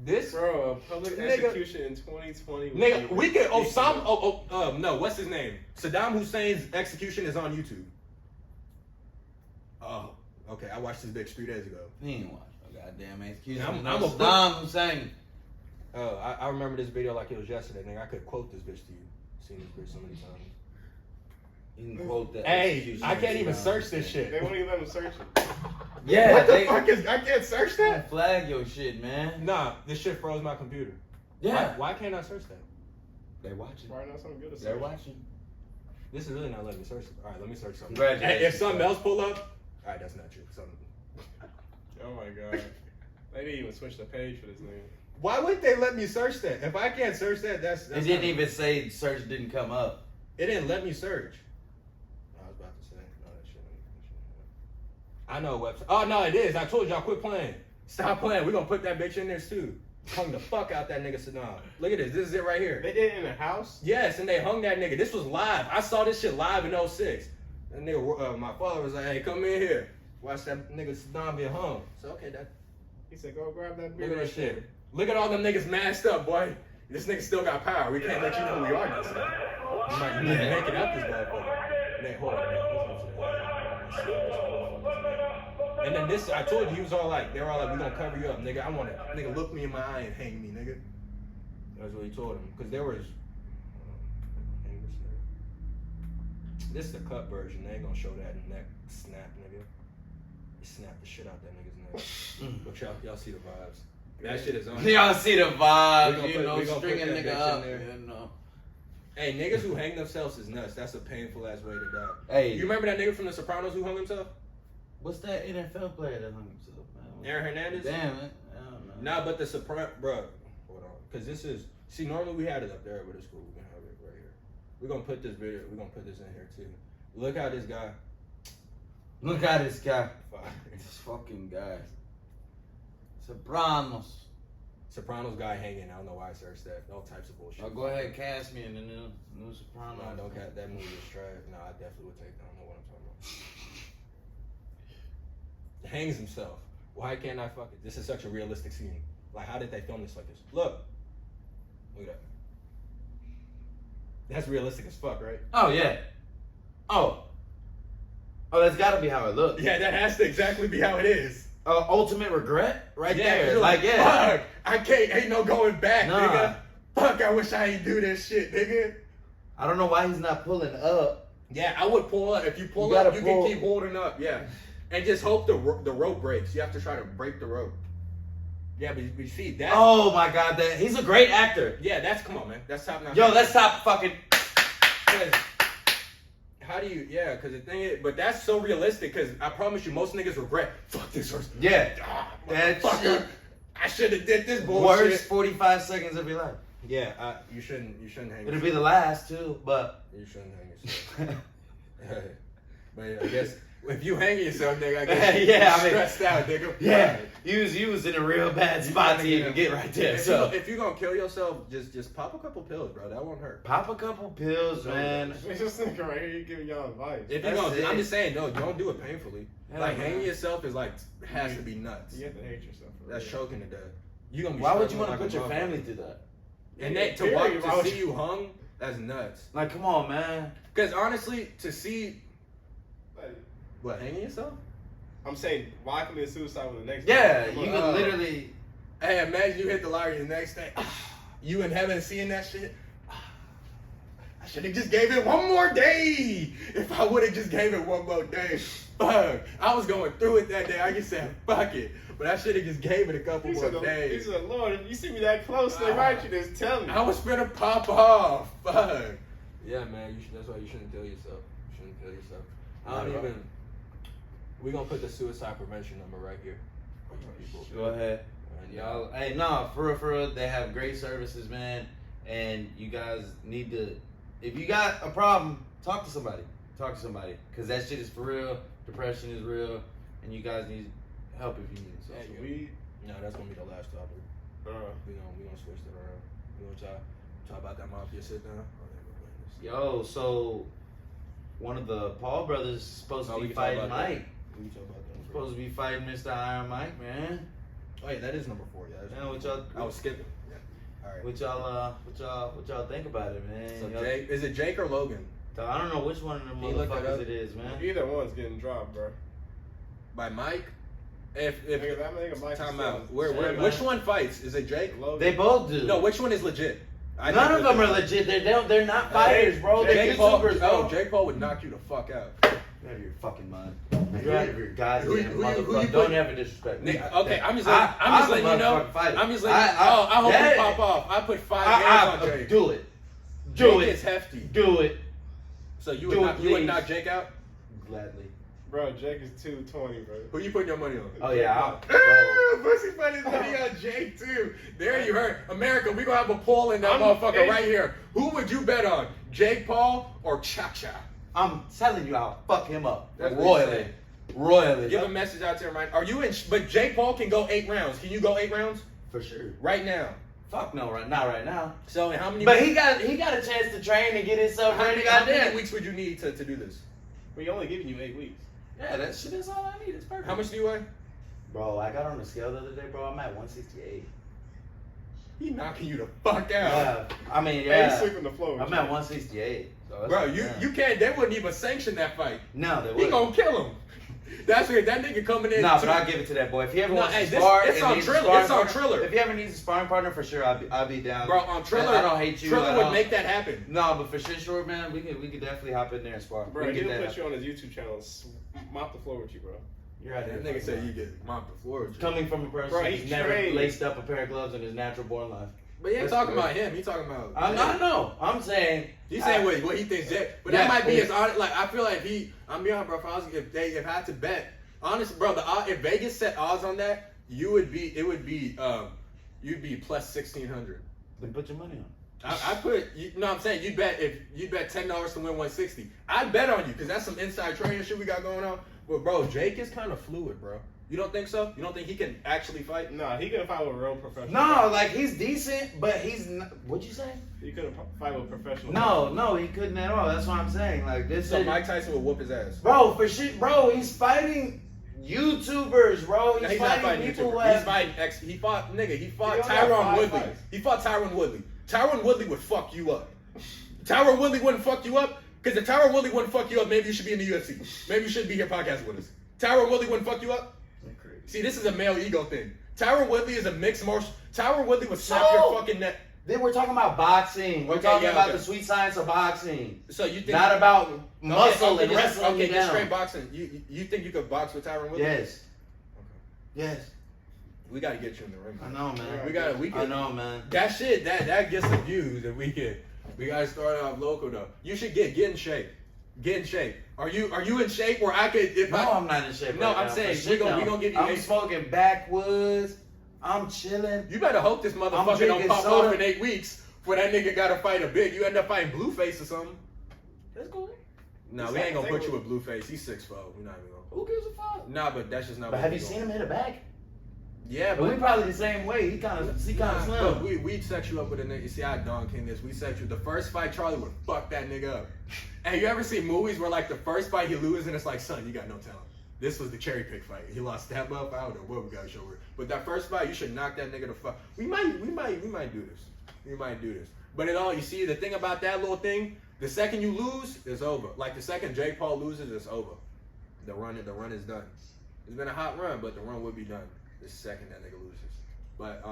This Bro, a public Nigga. execution in 2020. nigga, we could. No, what's his name? Saddam Hussein's execution is on YouTube. Oh, okay. I watched this bitch 3 days ago. He ain't watch no goddamn execution. I'm I'm a a Saddam Hussein. I remember this video like it was yesterday, nigga. I could quote this bitch to you. Seen this bitch so many times. You can quote that. Hey, execution I can't of even Saddam search this Hussein. shit. They won't even let them search it. Yeah, What the they fuck is? I can't search that. flag your shit, man. Nah, this shit froze my computer. Yeah, Why can't I search that? they watching. Why not something good to They're search? watching. This is really not letting me search it. All right, let me search something. Congratulations. Hey, if something else pull up, all right, that's not true. Something. Oh my god. They didn't even switch the page for this nigga. Why would they let me search that? If I can't search that, that's It didn't even say search didn't come up. It didn't let me search. I was about to say, no, that shit. I know a website. Oh no, it is. I told y'all, quit playing. Stop playing. We're gonna put that bitch in there too. Hung the fuck out that nigga Saddam. Look at this. This is it right here. They did it in a house? Yes, and they hung that nigga. This was live. I saw this shit live in 06. That nigga, my father was like, hey, come in here. Watch that nigga Saddam get hung. So okay, that. He said, go grab that beer. Look at that shit. Look at all them niggas masked up, boy. This nigga still got power. We can't let you know who we are this time. You might make it out this motherfucker. Nate, hold on. And then this, I told you, he was all like, they were all like, we gonna cover you up, nigga. I want to, nigga, look me in my eye and hang me, nigga. That's what he told him. Because there was, this is the cut version. They ain't gonna show that neck snap, nigga. He snapped the shit out that nigga's neck. But y'all see the vibes. That shit is on. Y'all see the vibe, We you gonna know, put stringing that bitch nigga in up, there. you know. Hey, niggas who hang themselves is nuts. That's a painful ass way to die. Hey, You remember that nigga from The Sopranos who hung himself? what's that NFL player that hung himself, man? Aaron Hernandez? Damn it. I don't know. Nah, but the Sopranos, bro. Hold on. Because this is, see, normally we had it up there, but it's cool. We can have it right here. We're going to put this video, we're going to put this in here too. Look how this guy. Look at this guy. Fire. This fucking guy. Sopranos. Sopranos guy hanging. I don't know why I searched that. All types of bullshit. Oh, go ahead, cast me in the new Sopranos. Nah, don't cat. That movie is trash. Nah, I definitely would take that. I don't know what I'm talking about. Hangs himself. Why can't I fuck it? This is such a realistic scene. Like, how did they film this like this? Look. Look at that. That's realistic as fuck, right? Oh, yeah. Oh, that's gotta be how it looks. Yeah, that has to exactly be how it is. Ultimate regret? Right Yeah, there. you're Like, yeah. Fuck, I can't, ain't no going back, Nah. nigga. Fuck, I wish I ain't do this shit, nigga. I don't know why he's not pulling up. Yeah, I would pull up. If you pull You up, gotta you pull. can keep holding up, yeah. And just hope the rope breaks. You have to try to break the rope. Yeah, but you see, that's... Oh my God, he's a great actor. Yeah, that's, come on, man. That's top notch. Yo, let's stop fucking. How do you, yeah, because the thing is, but that's so realistic, because I promise you, most niggas regret, fuck this hurts. Yeah. Ah, That motherfucker, shit. I should have did this bullshit. Worst 45 seconds of your life. Yeah, you shouldn't hang. It'll be the last too, but you shouldn't hang yourself. But I guess if you hang yourself, nigga, I guess yeah, I mean, stressed out, nigga. Yeah, you was in a real bad spot to even get right there. If you're gonna kill yourself, just pop a couple pills, bro. That won't hurt. Pop a couple pills, man. This nigga right here, you giving y'all advice. If you gonna, I'm just saying, no, don't do it painfully. Hell, like man. hanging yourself is like has to be nuts. You have to hate yourself. That's choking to death. You gonna be. Why would you want to struggling put like your a family motherfucker. through that? And then to see you hung, that's nuts. Like, come on, man. Because honestly, to see Like, what hanging yourself. I'm saying, why commit suicide when the next Yeah, day? you can literally. Hey, imagine you hit the lottery the next day. You in heaven seeing that shit. I should have just gave it one more day. If I would have just gave it one more day. Fuck. I was going through it that day. I just said, fuck it. But I should have just gave it a couple more days. He said, Lord, if you see me that close, they right, you just tell me. I was finna pop off. Fuck. Yeah, man. That's why you shouldn't kill yourself. You shouldn't kill yourself. I don't even. We're gonna put the suicide prevention number right here. People. Go ahead. And y'all, hey, no, for real, they have great services, man. And you guys need to, if you got a problem, talk to somebody. Talk to somebody. Because that shit is for real. Depression is real. And you guys need help if you need it. So. Hey, weed. No, that's gonna be the last topic. We gonna switch that around. We gonna talk about that mafia sit down. Yo, so one of the Paul brothers is supposed to be fighting Mike. We can talk about that. Supposed to be fighting Mr. Iron Mike, man. Oh yeah, that is number 4. Yeah. Man, what y'all? I was skipping. Yeah. All right. What y'all think about it, man? So Jake, is it Jake or Logan? I don't know which one of them motherfuckers it is, man. Either one's getting dropped, bro. By Mike? If Nigga, that nigga Mike time is out. still- Which one fights? Is it Jake? Logan. They both do. No, which one is legit? None of them are legit. They're not fighters, bro. They're Jake Paul, YouTubers, bro. Jake Paul would knock you the fuck out. You're out of your fucking mind. You're out of your goddamn who motherfucker. you Don't put- ever disrespect me. Okay, I'm just letting you know. I'm just letting I hope you pop off. I put 5 hands on Jake. Do it. Jake is hefty. Do it. So you Do would it, you would please. knock Jake out? Gladly. Bro, Jake is 220, bro. Who you putting your money on? Oh yeah. Pussy Funny's money on Jake too. There you heard. America, we gonna have a poll in that I'm- motherfucker right here. Who would you bet on? Jake Paul or Cha-Cha? I'm telling you, I'll fuck him up That's what he's saying. royally. Give a message out there, man. Are you in? But Jake Paul can go 8 rounds. Can you go 8 rounds For sure. right now? Fuck no, not right now. So how many? But he got a chance to train and get himself how ready. many Goddamn. weeks would you need to do this? We only giving you 8 weeks. Yeah, that shit is all I need. It's perfect. How much do you weigh? Bro, I got on the scale the other day, bro. I'm at 168. He knocking you the fuck out. Yeah, I mean, Hey, yeah. he's sleeping the floor. I'm at 168. So that's Bro, like, you damn. you can't. They wouldn't even sanction that fight. No, they He wouldn't. gonna kill him. That's what that nigga coming in. No, but I'll give it to that boy. If he ever wants to spar, it's and on needs a Triller. sparring It's on partner- Triller. If he ever needs a sparring partner, for sure, I'll be down. Bro, on Triller, I don't hate you. Triller I would don't- make that happen. No, but for sure, man, we could definitely hop in there and spar. Bro, we he'll can get put that. you on his YouTube channel, mop the floor with you, bro. You're out That there. nigga said you get mopped the floor. Coming from a person Bro, who's he never trained. laced up a pair of gloves in his natural born life. But he ain't That's talking great. about him. He talking about. I know. I'm saying. You saying what he thinks Jake, but Yeah, that might be yeah. his honest. Like I feel like I'm beyond, bro. If I had to bet, honest, bro, if Vegas set odds on that, you'd be plus 1,600. Then put your money on. I put, I'm saying you'd bet $10 to win 160. I'd bet on you because that's some inside trading shit we got going on. But bro, Jake is kind of fluid, bro. You don't think so? You don't think he can actually fight? Nah, he couldn't fight with a real professional. No, like he's decent, but he's not. What'd you say? He couldn't fight with a professional. No, he couldn't at all. That's what I'm saying. Like this. So is, Mike Tyson would whoop his ass. bro, for shit, bro. He's fighting YouTubers, bro. He's, not fighting people YouTuber. who He's have. fighting He fought He only Tyron got 5 Woodley. fights. He fought Tyron Woodley. Tyron Woodley would fuck you up. Tyron Woodley wouldn't fuck you up because if Tyron Woodley wouldn't fuck you up, maybe you should be in the UFC. Maybe you should be here podcasting with us. Tyron Woodley wouldn't fuck you up. See, this is a male ego thing. Tyron Woodley is a mixed martial. Tyron Woodley would snap your fucking neck. Then we're talking about boxing. We're Okay, talking yeah, about okay. the sweet science of boxing. So you think Not about muscle and just- wrestling okay, you just down. straight boxing. You think you could box with Tyron Woodley? Yes. Yes. We gotta get you in the ring. I know, man. We I know, man. That shit that gets some views if we can. We gotta start off local though. You should get in shape. Get in shape. Are you in shape where I could I'm not in shape. No, right I'm now, saying, for we shit gonna now. give you I'm 8 smoking backwoods. I'm chilling. You better hope this motherfucker don't drinking pop soda. off in 8 weeks. for that nigga gotta fight a big. You end up fighting Blueface or something. That's cool. No, we ain't gonna put you with Blueface. He's 6'4". We're not even gonna. Who gives a fuck? Nah, but that's just not. But have you seen him hit a bag? Yeah, but we probably the same way. He kind of slim. But we set you up with a nigga. You see how Don King is? We set you. The first fight, Charlie would fuck that nigga up. And you ever see movies where like the first fight he loses and it's like, son, you got no talent. This was the cherry pick fight. He lost that up. I don't know what we got to show her. But that first fight, you should knock that nigga the fuck. We might do this. We might do this. But it all, you see, the thing about that little thing, the second you lose, it's over. Like the second Jake Paul loses, it's over. The run is done. It's been a hot run, but the run would be done the second that nigga loses. But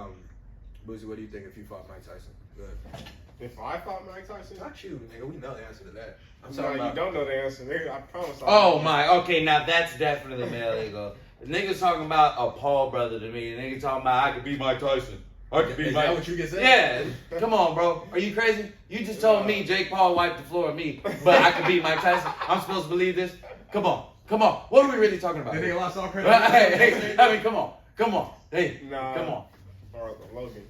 Boozy, what do you think if you fought Mike Tyson? Good. If I fought Mike Tyson? Not you, nigga. We know the answer to that. I'm sorry, sorry. you don't know the answer, nigga. I promise. Oh my, okay, now that's definitely male ego. The nigga's talking about a Paul brother to me. The nigga talking about I could beat Mike Tyson. I could beat Is Mike. that what you can say? Yeah, come on, bro. Are you crazy? You just told me Jake Paul wiped the floor with me, but I could beat Mike Tyson. I'm supposed to believe this? Come on. What are we really talking about? The nigga lost all credit. Hey, I mean, come on. Hey, nah, come on. Logan.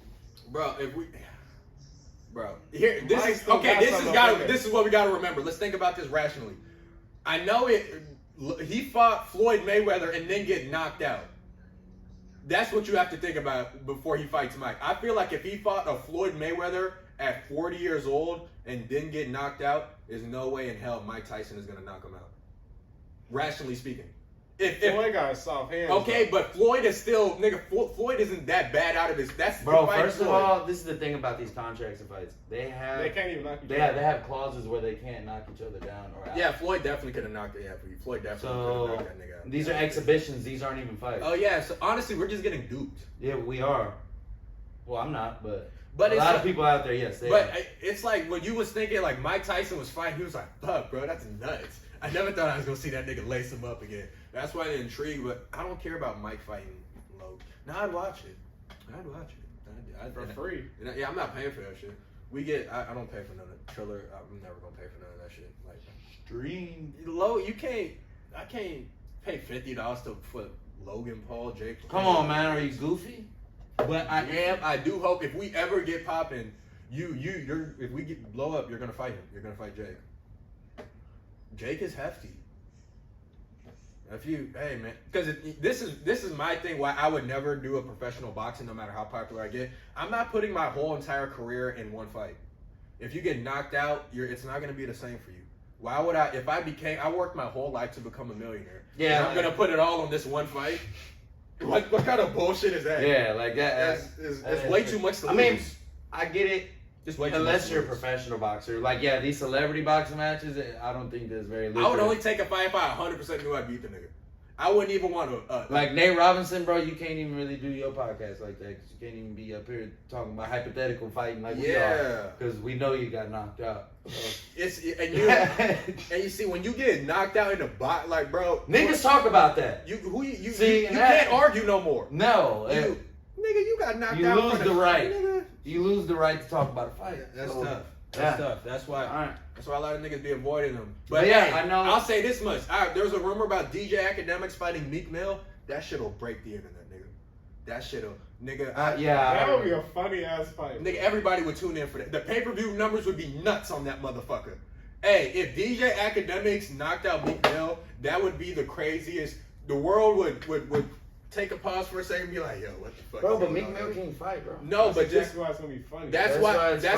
Bro, here, Mike this is still okay. got This is what we gotta remember. Let's think about this rationally. I know it. He fought Floyd Mayweather and then get knocked out. That's what you have to think about before he fights Mike. I feel like if he fought a Floyd Mayweather at 40 years old and didn't get knocked out, there's no way in hell Mike Tyson is gonna knock him out. Rationally speaking. If Floyd got a soft hand. okay, but Floyd is still nigga. Floyd isn't that bad out of his. That's Bro, the fight first of Floyd. all, this is the thing about these contracts and fights. They can't even knock each They other. have clauses where they can't knock each other down or out. Yeah, Floyd definitely could have knocked it. Yeah, Floyd definitely could have knocked that nigga out. These are exhibitions. These aren't even fights. Oh yeah, so honestly, we're just getting duped. Yeah, we are. Well, I'm not, but a it's lot like, of people out there, yes, they But are. it's like when you was thinking like Mike Tyson was fighting, he was like, "Fuck, bro, that's nuts." I never thought I was gonna see that nigga lace him up again. That's why I'm intrigued. But I don't care about Mike fighting Logan. Nah, I'd watch it. For free. Yeah, I'm not paying for that shit. I don't pay for none of Triller. I'm never gonna pay for none of that shit. Like Stream. I can't pay $50 for Logan Paul, Jake. Come on, man, are you goofy? But I do hope if we ever get popping, if we blow up, you're gonna fight him. You're gonna fight Jake. Jake is hefty. Hey man, because this is my thing. Why I would never do a professional boxing, no matter how popular I get. I'm not putting my whole entire career in one fight. If you get knocked out, it's not gonna be the same for you. Why would I? If I worked my whole life to become a millionaire. Yeah, and I'm gonna put it all on this one fight. What kind of bullshit is that? Yeah, like that. It's way too much to lose. I mean, I get it. Just way too Unless much you're a to lose. professional boxer. Like, yeah, these celebrity boxing matches, I don't think that's very lucrative. I would only take a fight if I 100% knew I'd beat the nigga. I wouldn't even want to. Like Nate Robinson, bro, you can't even really do your podcast like that because you can't even be up here talking about hypothetical fighting like we are. Because we know you got knocked out. So. And you see when you get knocked out in the box, like bro, niggas talk about that. You See, can't argue no more. No, nigga, you got knocked you out. lose the right. You lose the right to talk about a fight. That's So, tough. yeah. That's tough. That's why. All right. That's why a lot of niggas be avoiding them. But yeah, hey, I know. I'll say this much. There was a rumor about DJ Academics fighting Meek Mill. That shit'll break the internet, nigga. That shit'll, nigga. Yeah. That would be a funny ass fight. Nigga, everybody would tune in for that. The pay-per-view numbers would be nuts on that motherfucker. Hey, if DJ Academics knocked out Meek Mill, that would be the craziest. The world would take a pause for a second and be like, yo, what the fuck? Bro, but Meek Mill can't fight, bro. No, but just that's why it's gonna be funny. that's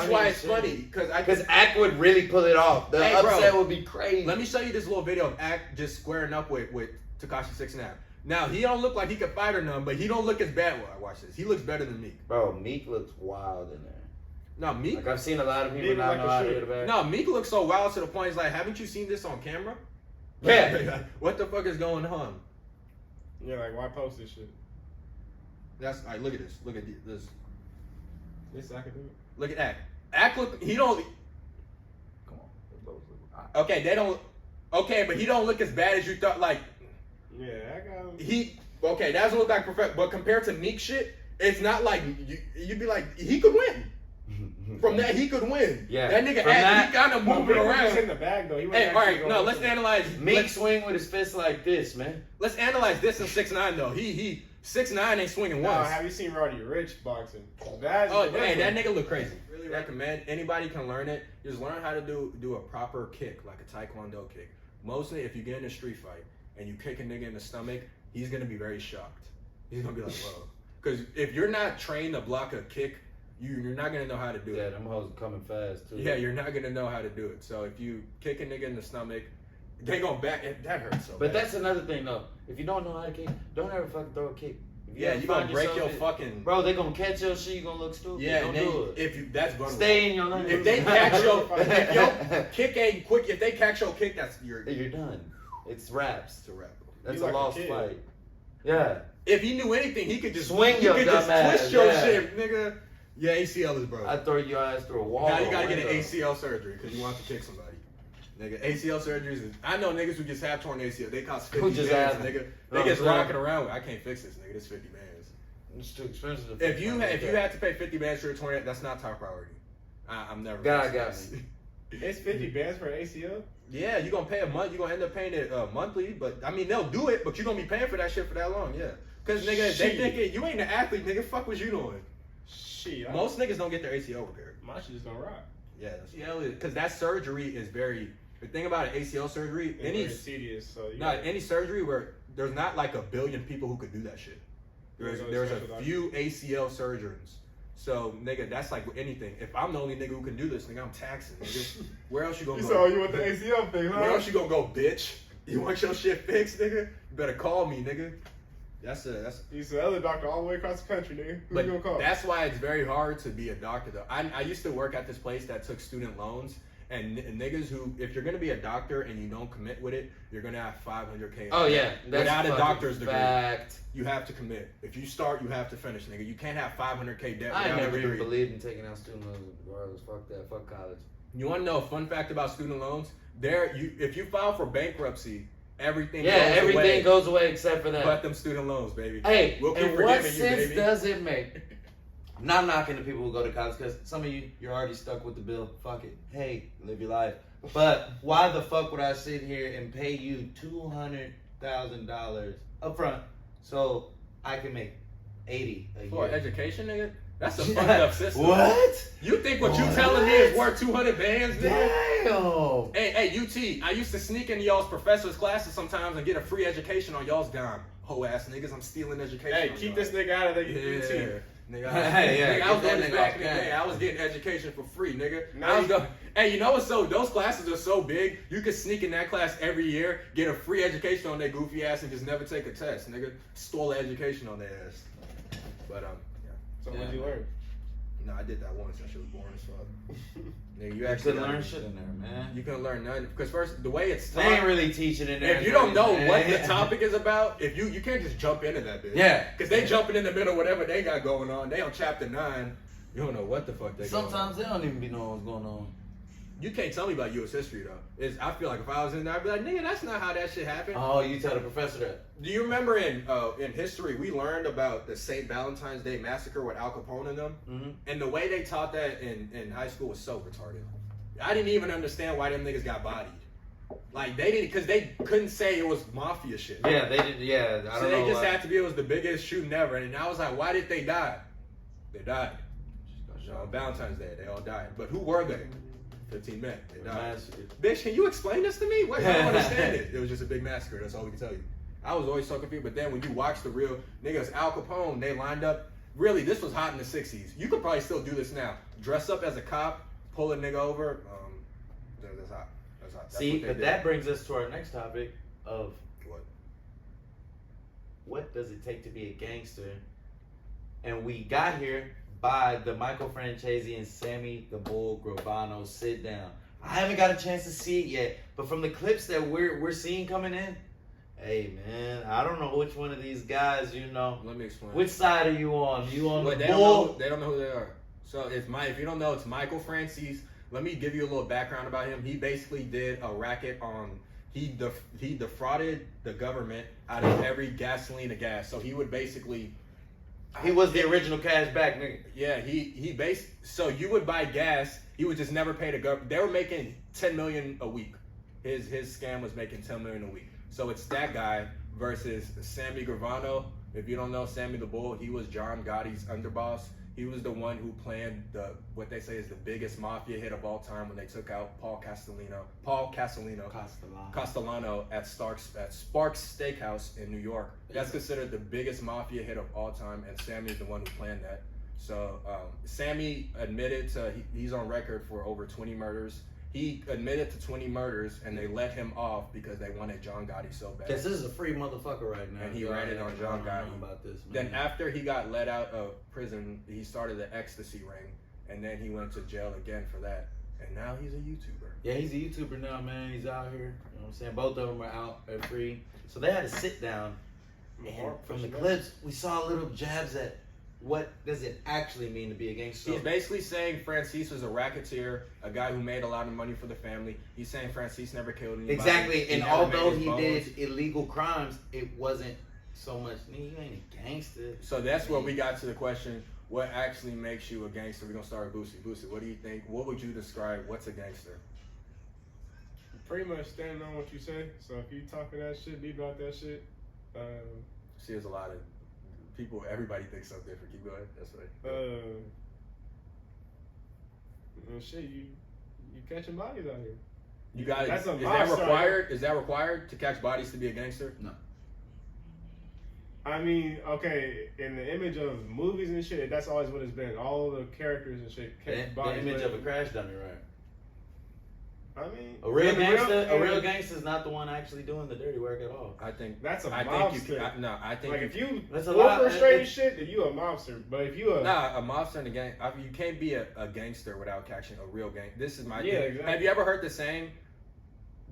why it's funny Because Act would really pull it off. The Hey, bro, upset would be crazy. Let me show you this little video of Act just squaring up with Tekashi 6ix9ine. Now he don't look like he could fight or none, but he don't look as bad. Well, watch this. He looks better than Meek. Bro, Meek looks wild in there. No, Meek. Like I've seen a lot of people Meek not like know a how to shoot. hit a bag. No, Meek looks so wild to the point. He's like, haven't you seen this on camera? Yeah. What the fuck is going on? Yeah, like why post this shit? That's all right. Look at this. Look at this. This academic. Look at Act. Act look. He don't. Come on. They both look- Okay, they don't. Okay, but he don't look as bad as you thought. Like Yeah, I got. he. Okay, that doesn't look like perfect. But compared to Meek shit, it's not like you'd be like he could win. From that, he could win. Yeah. That nigga, From he kind of moving He was in around. the bag though. He Hey, wasn't all actually right, going let's for it. analyze. Meek swing with his fist like this, man. Let's analyze this in 6ix9ine though. 6'9" ain't swinging No, once. have you seen Roddy Rich boxing? That's Oh, different. man, that nigga look crazy. Really recommend. Anybody can learn it. Just learn how to do a proper kick, like a taekwondo kick. Mostly, if you get in a street fight and you kick a nigga in the stomach, he's gonna be very shocked. He's gonna be like, whoa. Because if you're not trained to block a kick, you're not gonna know how to do Yeah, it. them hoes coming fast too. Yeah, you're not gonna know how to do it. So if you kick a nigga in the stomach, they gonna back. That hurts so But bad. that's another thing though. If you don't know how to kick, don't ever fucking throw a kick. If Yeah, ever you gonna find break yourself your fucking. Bro, they gonna catch your shit. You gonna look stupid. Yeah, don't and do it. if you that's vulnerable. Stay in your lane. If they catch your kick ain't quick, if they catch your kick, that's you're done. It's raps. It's a wrap. That's You a like a lost kid. fight. Yeah. If he knew anything, he could just Swing he your could dumb just ass, twist your yeah. shit, nigga. Yeah, ACL is broke. I'd throw your ass through a wall. Now you gotta or get an window. ACL surgery because you want to kick somebody. Nigga, ACL surgeries is. I know niggas who just have torn ACL. They cost 50 Who just bands, have nigga. it? They No, just I'm saying. rocking around with. I can't fix this, nigga. This 50 bands. It's too expensive. To If fix you something like that. had to pay 50 bands for your torn, that's not top priority. I'm never. God fixing got this. me. It's 50 bands for ACL. Yeah, you're gonna pay a month. You're gonna end up paying it monthly, but I mean they'll do it, but you're gonna be paying for that shit for that long, yeah. Cause nigga, they Shit. think you ain't an athlete, nigga. Fuck what you doing? Shit. Most niggas don't get their ACL repaired. My shit just gonna rock. Yeah, ACL is because that surgery is very. The thing about an ACL surgery, It's any very tedious, so you any surgery where there's not like a billion people who could do that shit. There's a few ACL surgeons. So nigga, that's like anything. If I'm the only nigga who can do this, nigga, I'm taxing. Nigga. Where else you gonna You go? saw you want the ACL thing, huh? Where else you gonna go, bitch? You want your shit fixed, nigga? You better call me, nigga. That's. You said other doctor all the way across the country, nigga. Who But you gonna call? that's why it's very hard to be a doctor, though. I used to work at this place that took student loans, and niggas who, if you're gonna be a doctor and you don't commit with it, you're gonna have $500K. Oh yeah, that's without a fucking doctor's degree. fact. You have to commit. If you start, you have to finish, nigga. You can't have $500K debt I without never a even degree. believed in taking out student loans regardless. Fuck that. Fuck college. You want to know a fun fact about student loans? If you file for bankruptcy, everything Goes away except for that. but them student loans, baby. Hey, We'll keep and what forgiving you, sense baby. does it make? Not knocking the people who go to college because some of you're already stuck with the bill. Fuck it. Hey, live your life. But why the fuck would I sit here and pay you $200,000 up front so I can make 80 a For year? education, nigga? That's a fucked up system. What? You think what you What? telling me is worth 200 bands, nigga? Damn. Hey, UT, I used to sneak into y'all's professors' classes sometimes and get a free education on y'all's dime. Ho ass niggas, I'm stealing education. Hey, on keep y'all. this nigga out of the Yeah. UT. Nigga, Hey, yeah, nigga, I was get doing that this nigga back off in the day. game. I was getting education for free, nigga. Now I was you- going. Hey, you know what's so? Those classes are so big. You could sneak in that class every year, get a free education on their goofy ass, and just never take a test, nigga. Stole an education on their ass. But yeah. So Yeah. what'd you learn? No, I did that once. That shit was boring as fuck. Nigga, you You actually couldn't learn shit in there, man. You couldn't learn none because first the way it's They taught. ain't really teaching in there. If you don't know man. what the topic is about, if you can't just jump into that bitch. Yeah. Because they jumping in the middle of whatever they got going on. They on chapter 9. You don't know what the fuck they Sometimes they don't even be knowing what's going on. You can't tell me about U.S. history though. I feel like if I was in there, I'd be like, nigga, that's not how that shit happened. Oh, you tell the professor that. Do you remember in history we learned about the St. Valentine's Day massacre with Al Capone and them? Mm-hmm. And the way they taught that in high school was so retarded. I didn't even understand why them niggas got bodied. Like they didn't, because they couldn't say it was mafia shit. Yeah, they did. Yeah, I So don't they know. just had to be, it was the biggest shooting ever. And I was like, why did they die? They died. On Valentine's Day, they all died. But who were they? 15 men. They died. Bitch, can you explain this to me? What? I don't understand it. It was just a big massacre. That's all we can tell you. I was always so confused. But then when you watch the real niggas, Al Capone, they lined up. Really, this was hot in the 60s. You could probably still do this now. Dress up as a cop, pull a nigga over. That's hot. That's hot. That's See, what they but did. that brings us to our next topic of What? what does it take to be a gangster? And we got here by the Michael Franzese and Sammy the Bull Gravano sit down. I haven't got a chance to see it yet, but from the clips that we're seeing coming in, hey man, I don't know which one of these guys, Let me explain. which side are you on? You on Well, the they Bull? don't know who they are. So if you don't know, it's Michael Franzese. Let me give you a little background about him. He basically did a racket on. He defrauded the government out of every gasoline and gas. So he would basically. He was the original cash back nigga. Yeah, so you would buy gas, he would just never pay the government. They were making $10 million a week. His scam was making $10 million a week. So it's that guy versus Sammy Gravano. If you don't know Sammy the Bull, he was John Gotti's underboss. He was the one who planned what they say is the biggest mafia hit of all time when they took out Paul Castellano at Sparks Steakhouse in New York. That's considered the biggest mafia hit of all time, and Sammy is the one who planned that. So Sammy admitted he's on record for over 20 murders. He admitted to 20 murders, and they let him off because they wanted John Gotti so bad. Guess this is a free motherfucker right now. And he ran it on John Gotti. About this, man. Then after he got let out of prison, he started the ecstasy ring, and then he went to jail again for that. And now he's a YouTuber. Yeah, he's a YouTuber now, man. He's out here. You know what I'm saying? Both of them are out. They're free. So they had to sit down. And from the clips, we saw little jabs at what does it actually mean to be a gangster. He's basically saying franzese was a racketeer, a guy who made a lot of money for the family. He's saying franzese never killed anybody. Exactly. And although he did illegal crimes, it wasn't so much, you ain't a gangster. So that's where we got to the question, what actually makes you a gangster? We're going to start with Boosie. Boosie, what do you think? What would you describe? What's a gangster? Pretty much standing on what you say. So if you talking that shit, be about that shit. See, there's a lot of people, everybody thinks something different. Keep going. That's right. Shit, you catching bodies out here. You got it. That's a Is that monster. required? Is that required to catch bodies to be a gangster? No. I mean, okay, in the image of movies and shit, that's always what it's been. All the characters and shit catch bodies. The image of a crash dummy, right? I mean, a real gangster is not the one actually doing the dirty work at all. I think that's a I mobster. think you can, I think like if you that's a lot orchestrate shit, then you a mobster. But if you a mobster in the gang, you can't be a gangster without catching a real gang. This is my thing. Exactly. Have you ever heard the saying?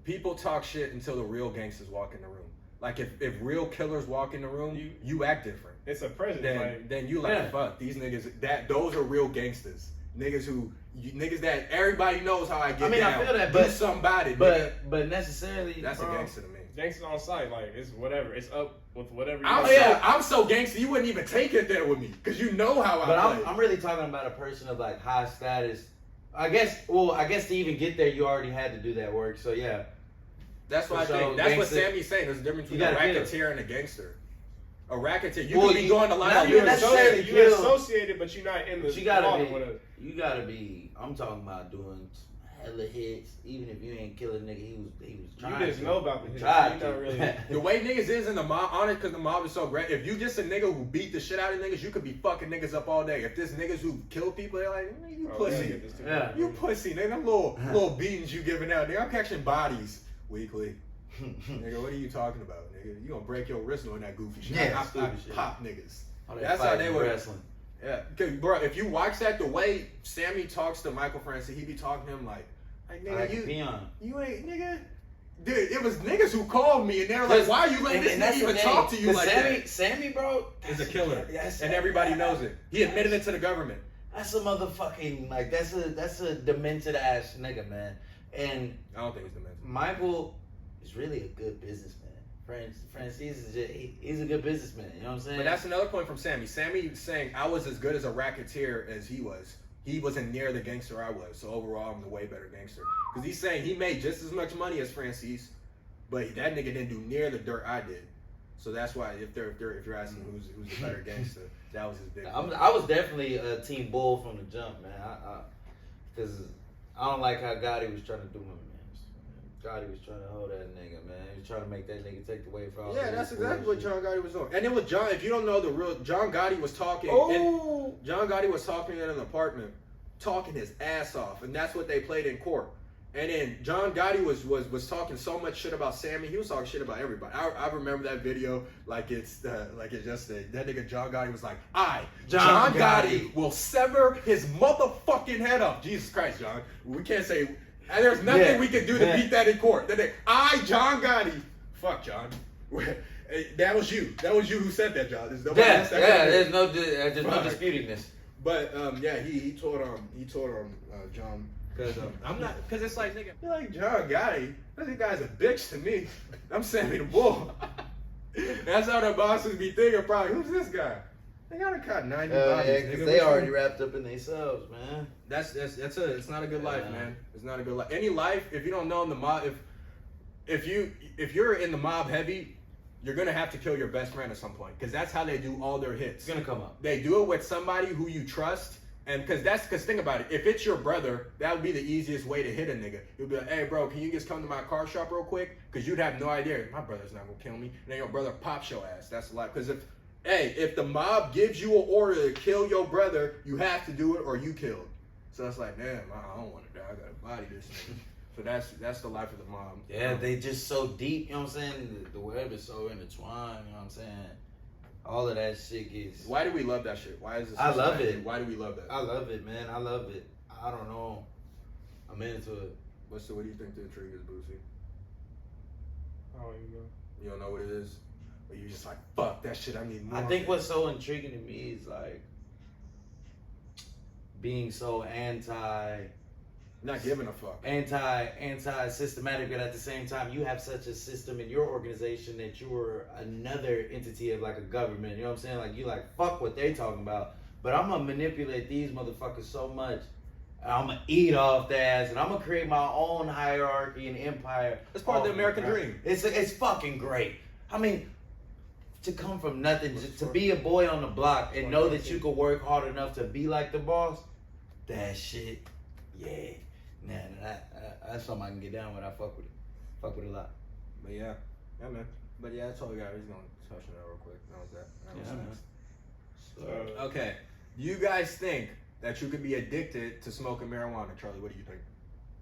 People talk shit until the real gangsters walk in the room. Like if real killers walk in the room, you act different. It's a present. Then you fuck these niggas. Those are real gangsters. Niggas that everybody knows how I get down. I feel that, but somebody. But necessarily, that's a gangster to me. Gangster on site, like it's whatever. It's up with whatever. I'm so gangster. You wouldn't even take it there with me because you know how I play. I'm really talking about a person of like high status. I guess to even get there, you already had to do that work. So yeah. That's what I think. That's what Sammy's saying. There's a difference between a racketeer and a gangster. A racketeer, you could be going to line. You're associated, but you're not in the. You gotta be. I'm talking about doing hella hits, even if you ain't killing nigga. He was trying. You just know about the hits. Not really. The way niggas is in the mob, on it, because the mob is so great. If you just a nigga who beat the shit out of niggas, you could be fucking niggas up all day. If there's niggas who kill people, they're like, you pussy, you pussy, nigga. Them little beatings you giving out, nigga. I'm catching bodies weekly. Nigga, what are you talking about, nigga? You gonna break your wrist doing that goofy shit. Yeah, I pop niggas. That's how they were wrestling. Yeah, cause bro, if you watch that, the way Sammy talks to Michael Francis, he be talking to him like nigga, you ain't nigga. Dude, it was niggas who called me and they were like, why are you letting this nigga even talk to you like that? Sammy, bro, is a killer, and everybody knows it. He admitted it to the government. That's a motherfucking that's a demented ass nigga, man. And I don't think he's demented. Michael is really a good businessman. Franzese is he's a good businessman. You know what I'm saying? But that's another point from Sammy. Sammy saying I was as good as a racketeer as he was. He wasn't near the gangster I was. So overall, I'm the way better gangster. Because he's saying he made just as much money as Franzese, but that nigga didn't do near the dirt I did. So that's why if you're asking who's the better gangster, that was his big. I was definitely a Team Bull from the jump, man. Because I don't like how Gotti was trying to do my man. Gotti was trying to hold that nigga, man. He was trying to make that nigga take the weight for all. Yeah, that's exactly what John Gotti was doing. And it was John. If you don't know the real, John Gotti was talking. John Gotti was talking in an apartment, talking his ass off, and that's what they played in court. And then John Gotti was talking so much shit about Sammy. He was talking shit about everybody. I remember that video like it's yesterday. That nigga John Gotti was like, John Gotti will sever his motherfucking head off. Jesus Christ, John. We can't say. And there's nothing we can do to beat that in court. John Gotti. Fuck, John. That was you. That was you who said that, John. There's nobody else that there's no disputing this. But he told on John because it's like nigga, you're like John Gotti. This guy's a bitch to me. I'm Sammy the Bull. That's how the bosses be thinking. Probably who's this guy? They gotta cut 90 bodies. Because they already wrapped up in themselves, man. It's not a good life, man. It's not a good life. Any life, if you don't know in the mob, if you're in the mob heavy, you're gonna have to kill your best friend at some point, because that's how they do all their hits. It's gonna come up. They do it with somebody who you trust, and because think about it, if it's your brother, that would be the easiest way to hit a nigga. You'll be like, hey bro, can you just come to my car shop real quick? Because you'd have no idea, my brother's not gonna kill me, and then your brother pops your ass. That's a lot. Because if the mob gives you an order to kill your brother, you have to do it or you killed. So it's like, damn, I don't want to die. I gotta body this nigga. So that's the life of the mob. Yeah, they just so deep, you know what I'm saying? The web is so intertwined, you know what I'm saying? All of that shit gets... Why do we love that shit? Why is this? I love it. Why do we love that? I love it, man. I love it. I don't know. I'm into it. What do you think the intrigue is, Boosie? I don't even know. You don't know what it is? Or you just like, fuck that shit, I need more. I think what's so intriguing to me is like being so not giving a fuck. Anti-systematic, but at the same time, you have such a system in your organization that you're another entity of like a government. You know what I'm saying? Like you like fuck what they talking about, but I'm gonna manipulate these motherfuckers so much. I'm gonna eat off their ass, and I'm gonna create my own hierarchy and empire. It's part of the American dream. It's fucking great. I mean, to come from nothing, to be a boy on the block and know that you could work hard enough to be like the boss, that shit, yeah. Man, that's something I can get down with. I fuck with it. Fuck with it a lot. But yeah, man. But yeah, that's all we got. We're just gonna touch on that real quick. That was that. Yeah, man. So, okay. Do you guys think that you could be addicted to smoking marijuana, Charlie? What do you think?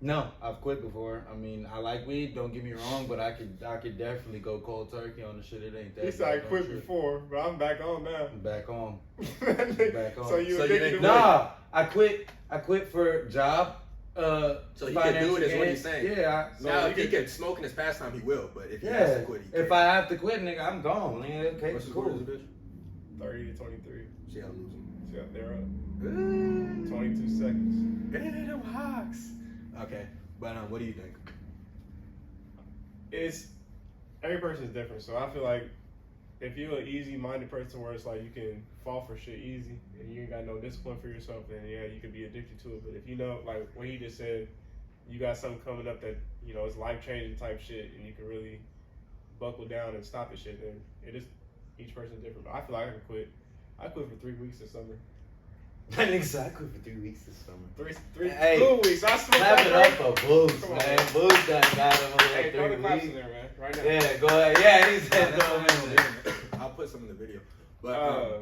no, I've quit before. I mean, I like weed. Don't get me wrong, but I could definitely go cold turkey on the shit. It ain't that. He said I quit before, but I'm back on now. I'm back on. Back on. So you So addicted you to Nah, I quit for job. So he can do it, is what he's saying. Yeah. Now, if he can smoke in his pastime, he will. But if he has Yeah. to quit, he If can't. I have to quit, nigga, I'm gone. Nigga, okay, What's the cool. score of this bitch? 30 to 23. See how losing. See how they're up. 22 seconds. Get it in them hawks. Okay, but what do you think? It's every person's different, so I feel like if you're an easy-minded person where it's like you can fall for shit easy and you ain't got no discipline for yourself, then yeah, you could be addicted to it. But if you know, like what he just said, you got something coming up that you know is life-changing type shit, and you can really buckle down and stop the shit, then it is each person's different. But I feel like I can quit. I quit for 3 weeks this summer. That nigga said I quit for 3 weeks this summer. 3 Hey, 2 weeks. I smoked Clap that it right. up for Boost, Come on, man. man. Boost done got him over Hey, throw the 3 claps in weeks. there, man. Right now. Yeah, go ahead. Yeah, he said That's throw what him in there. I'll put some in the video. But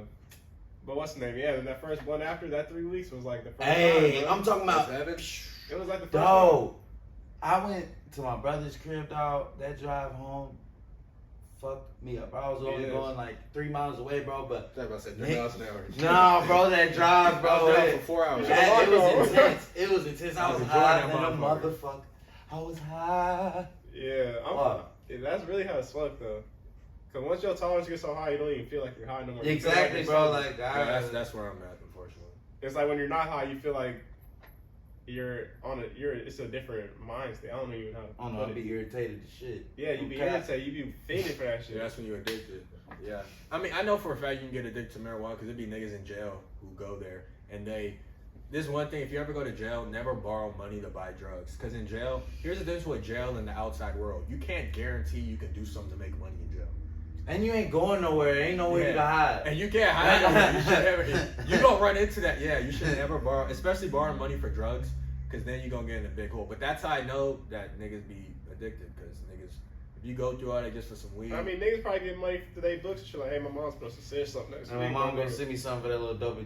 But what's the name? Yeah, and that first one after that 3 weeks was like the first Hey, time, I'm talking about. Seven. It was like the first Dog, I went to my brother's crib, dog. That drive home fucked me up. I was only Yes. going like 3 miles away, bro. But I was about to say 3 miles an hour. nah, bro, that drive, bro. I was down it- for 4 hours. it was intense. It was intense. I I was was high enjoying than a that motherfucker. motherfucker. I was high. Yeah, yeah, that's really how it's fucked though. Cause once your tolerance gets so high, you don't even feel like you're high no more. You feel like Exactly, you're bro. sober. Like, Yeah, that's where I'm at, unfortunately. It's like when you're not high, you feel like you're on a it's a different mind state. I don't even know how to I don't know. put I'd it. be irritated as shit. Yeah, you be Okay. irritated. You be fiending for that shit. Yeah, that's when you're addicted. Yeah. I mean, I know for a fact you can get addicted to marijuana because there'd be niggas in jail who go there and this is one thing, if you ever go to jail, never borrow money to buy drugs. Because in jail, here's the difference with jail and the outside world. You can't guarantee you can do something to make money in jail. And you ain't going nowhere. Ain't nowhere to hide. And you can't hide nowhere. You should never, you don't run into that. Yeah, you should never borrow, especially borrowing money for drugs, because then you're going to get in a big hole. But that's how I know that niggas be addicted, because niggas, if you go through all that just for some weed. I mean, niggas probably get money for their books and shit. Like, hey, my mom's supposed to say something next And week. my mom Don't gonna do send me something for that little dopey.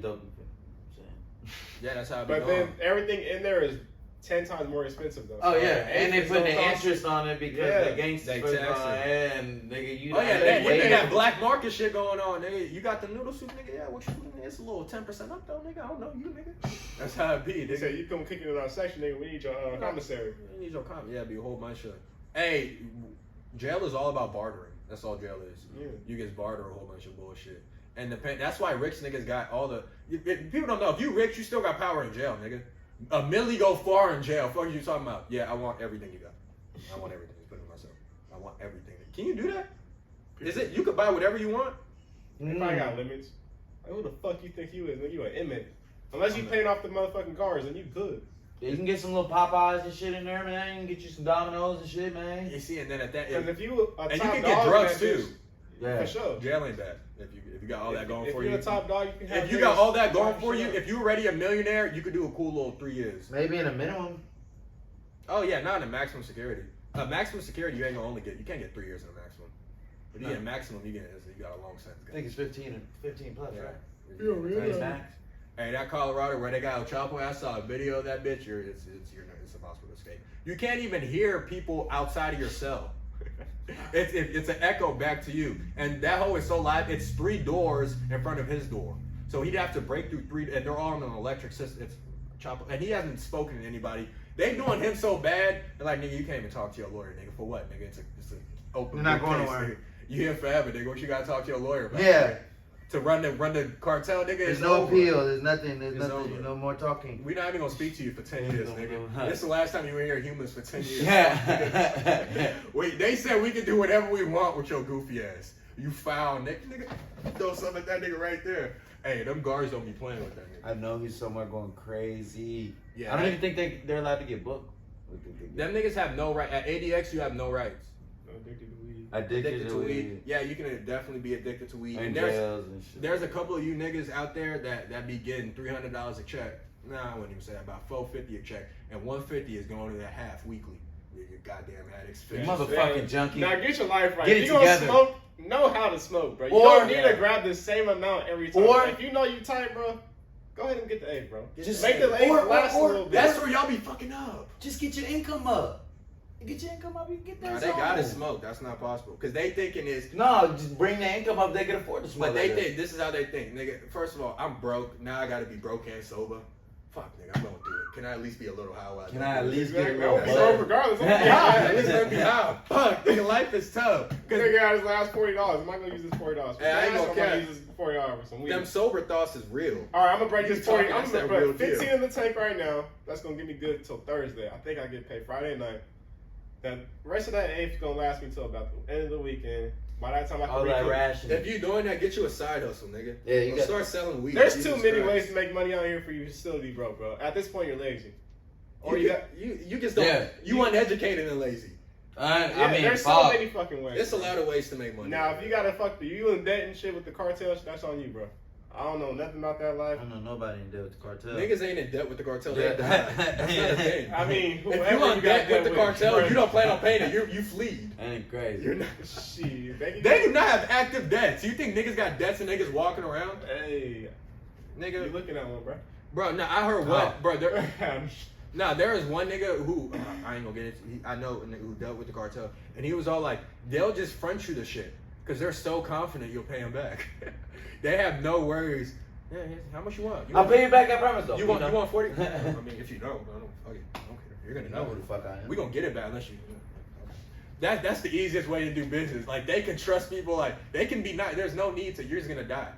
Yeah, that's how it be But going. then everything in there is 10 times more expensive though. Oh So, yeah, and they it's put gonna the cost- interest on it because Yeah. the gangsters They put it tax on it. and nigga, you Oh yeah, they that, you wait. can have black market shit going on, nigga. You got the noodle soup, nigga. Yeah, what you doing? It's a little 10% up though, nigga. I don't know you, nigga. That's how it be. They Nigga. say you come kicking in our section, nigga. We need your commissary. You need your comment. Yeah, be a whole bunch of. Hey, jail is all about bartering. That's all jail is. Yeah. You just barter a whole bunch of bullshit, and that's why rich niggas got all the. People don't know if you rich, you still got power in jail, nigga. A milli go far in jail. Fuck you talking about? Yeah, I want everything you got. I want everything. Put it myself. I want everything. Can you do that? Is it? You could buy whatever you want. They probably got limits. Like, who the fuck you think you is? Nigga, you an inmate. Unless you paying off the motherfucking cars, then you good. Yeah, you can get some little Popeyes and shit in there, man. You can get you some Domino's and shit, man. You see, and then at that, Because if you a and you top can dog get in drugs that too. bitch, Yeah. For sure. Jail ain't bad if you got all that going for If you. you're a top dog, you can have If you got all that going niggas for you, shut up. if you're already a millionaire, you could do a cool little 3 years. Maybe in a minimum. Oh yeah, not in a maximum security. Maximum security, you ain't gonna you can't get 3 years in a maximum. If you get a maximum, you got a long sentence. I think it's 15 plus, Yeah. right? Yeah, really? That's max. Hey, that Colorado where they got El Chapo, I saw a video of that bitch. It's impossible to escape. You can't even hear people outside of your cell. It's an echo back to you, and that hole is so live. It's 3 doors in front of his door, so he'd have to break through 3, and they're all on an electric system. It's Chapo, and he hasn't spoken to anybody. They doing him so bad, they're like, nigga, you can't even talk to your lawyer, nigga. For what, nigga? It's a open. You're not book going case, nowhere. nigga. You here forever, nigga. What you gotta talk to your lawyer about? Yeah. Nigga? To run the cartel, nigga. There's it's no over. appeal. There's nothing. There's It's nothing. over. No more talking. We're not even gonna speak to you for 10 years, nigga. No. This is the last time you were here humans for 10 years. Yeah. Wait, they said we can do whatever we want with your goofy ass. You foul, nigga. Throw something at that nigga right there. Hey, them guards don't be playing with that nigga. I know he's somewhere going crazy. Yeah, I don't that- even think they're allowed to get booked. Them niggas have no right. At ADX, you have no rights. Addicted to weed. Addicted to weed. Yeah, you can definitely be addicted to weed. And And jails and shit. there's a couple of you niggas out there that be getting $300 a check. Nah, I wouldn't even say that, about $450 a check, and $150 is going to that half weekly. You goddamn addicts. You motherfucking junkie. Now get your life right. Get If it you gonna together. smoke, know how to smoke, bro. You Or- don't need Yeah. to grab the same amount every time. Or- if you know you tight, bro, go ahead and get the eighth, bro. Just make the eighth last a little bit. That's where y'all be fucking up. Just get your income up. Get your income up. You can get that. Nah, they gotta smoke. That's not possible. Because they thinking is, No, just bring the income up. They can afford to smoke. but they like think, this is how they think. Nigga, first of all, I'm broke. Now I gotta be broke and sober. Fuck, nigga, I'm gonna do it. Can I at least be a little high while that. Can I at least get a Exactly. little I'll be buzz? sober buzz? regardless. I'm Yeah, gonna at least let me high. Fuck, nigga, life is tough. Cause Nigga got his last $40. Am I gonna use this $40? Hey, I ain't gonna I'm care. use this $40 for some weed. them sober thoughts is real. All right, I'm gonna break You this 40. talking, I'm that's gonna that real put deal. 15 in the tank right now. That's gonna get me good till Thursday. I think I get paid Friday night. The rest of that eighth gonna last me till about the end of the weekend. By that time, I All can that recoup. ration. If you doing that, get you a side hustle, nigga. Yeah, you Or got- start selling weed. There's Jesus too many Christ. ways to make money out here for you to still be broke, bro. At this point, you're lazy. Or you got. you just don't. Yeah. You uneducated and lazy. I mean, there's fuck. so many fucking ways. It's a lot of ways to make money. Now, if you gotta you in debt and shit with the cartels, that's on you, bro. I don't know nothing about that life. I don't know nobody in there with the cartel. Niggas ain't in debt with the cartel. They Yeah. die. That's not a thing. I mean, If whoever you on got debt with the with, cartel, bro. you don't plan on paying it. You fleed. Ain't crazy. You're not. Shit, They do not have active debts. You think niggas got debts and niggas walking around? Hey, you Nigga, looking at one, bro? bro. Nah, I heard what, Oh. bro. There is one nigga who I ain't gonna get it. I know a nigga who dealt with the cartel, and he was all like, they'll just front you the shit because they're so confident you'll pay them back. They have no worries. Yeah, how much you want? I'll pay you back, I promise though. You want know? 40? I mean, if you don't, I don't care. You're gonna You know know who the fuck I am. We gonna get it back unless you. That's the easiest way to do business. Like they can trust people. Like they can be nice. There's no need to. You're just gonna die.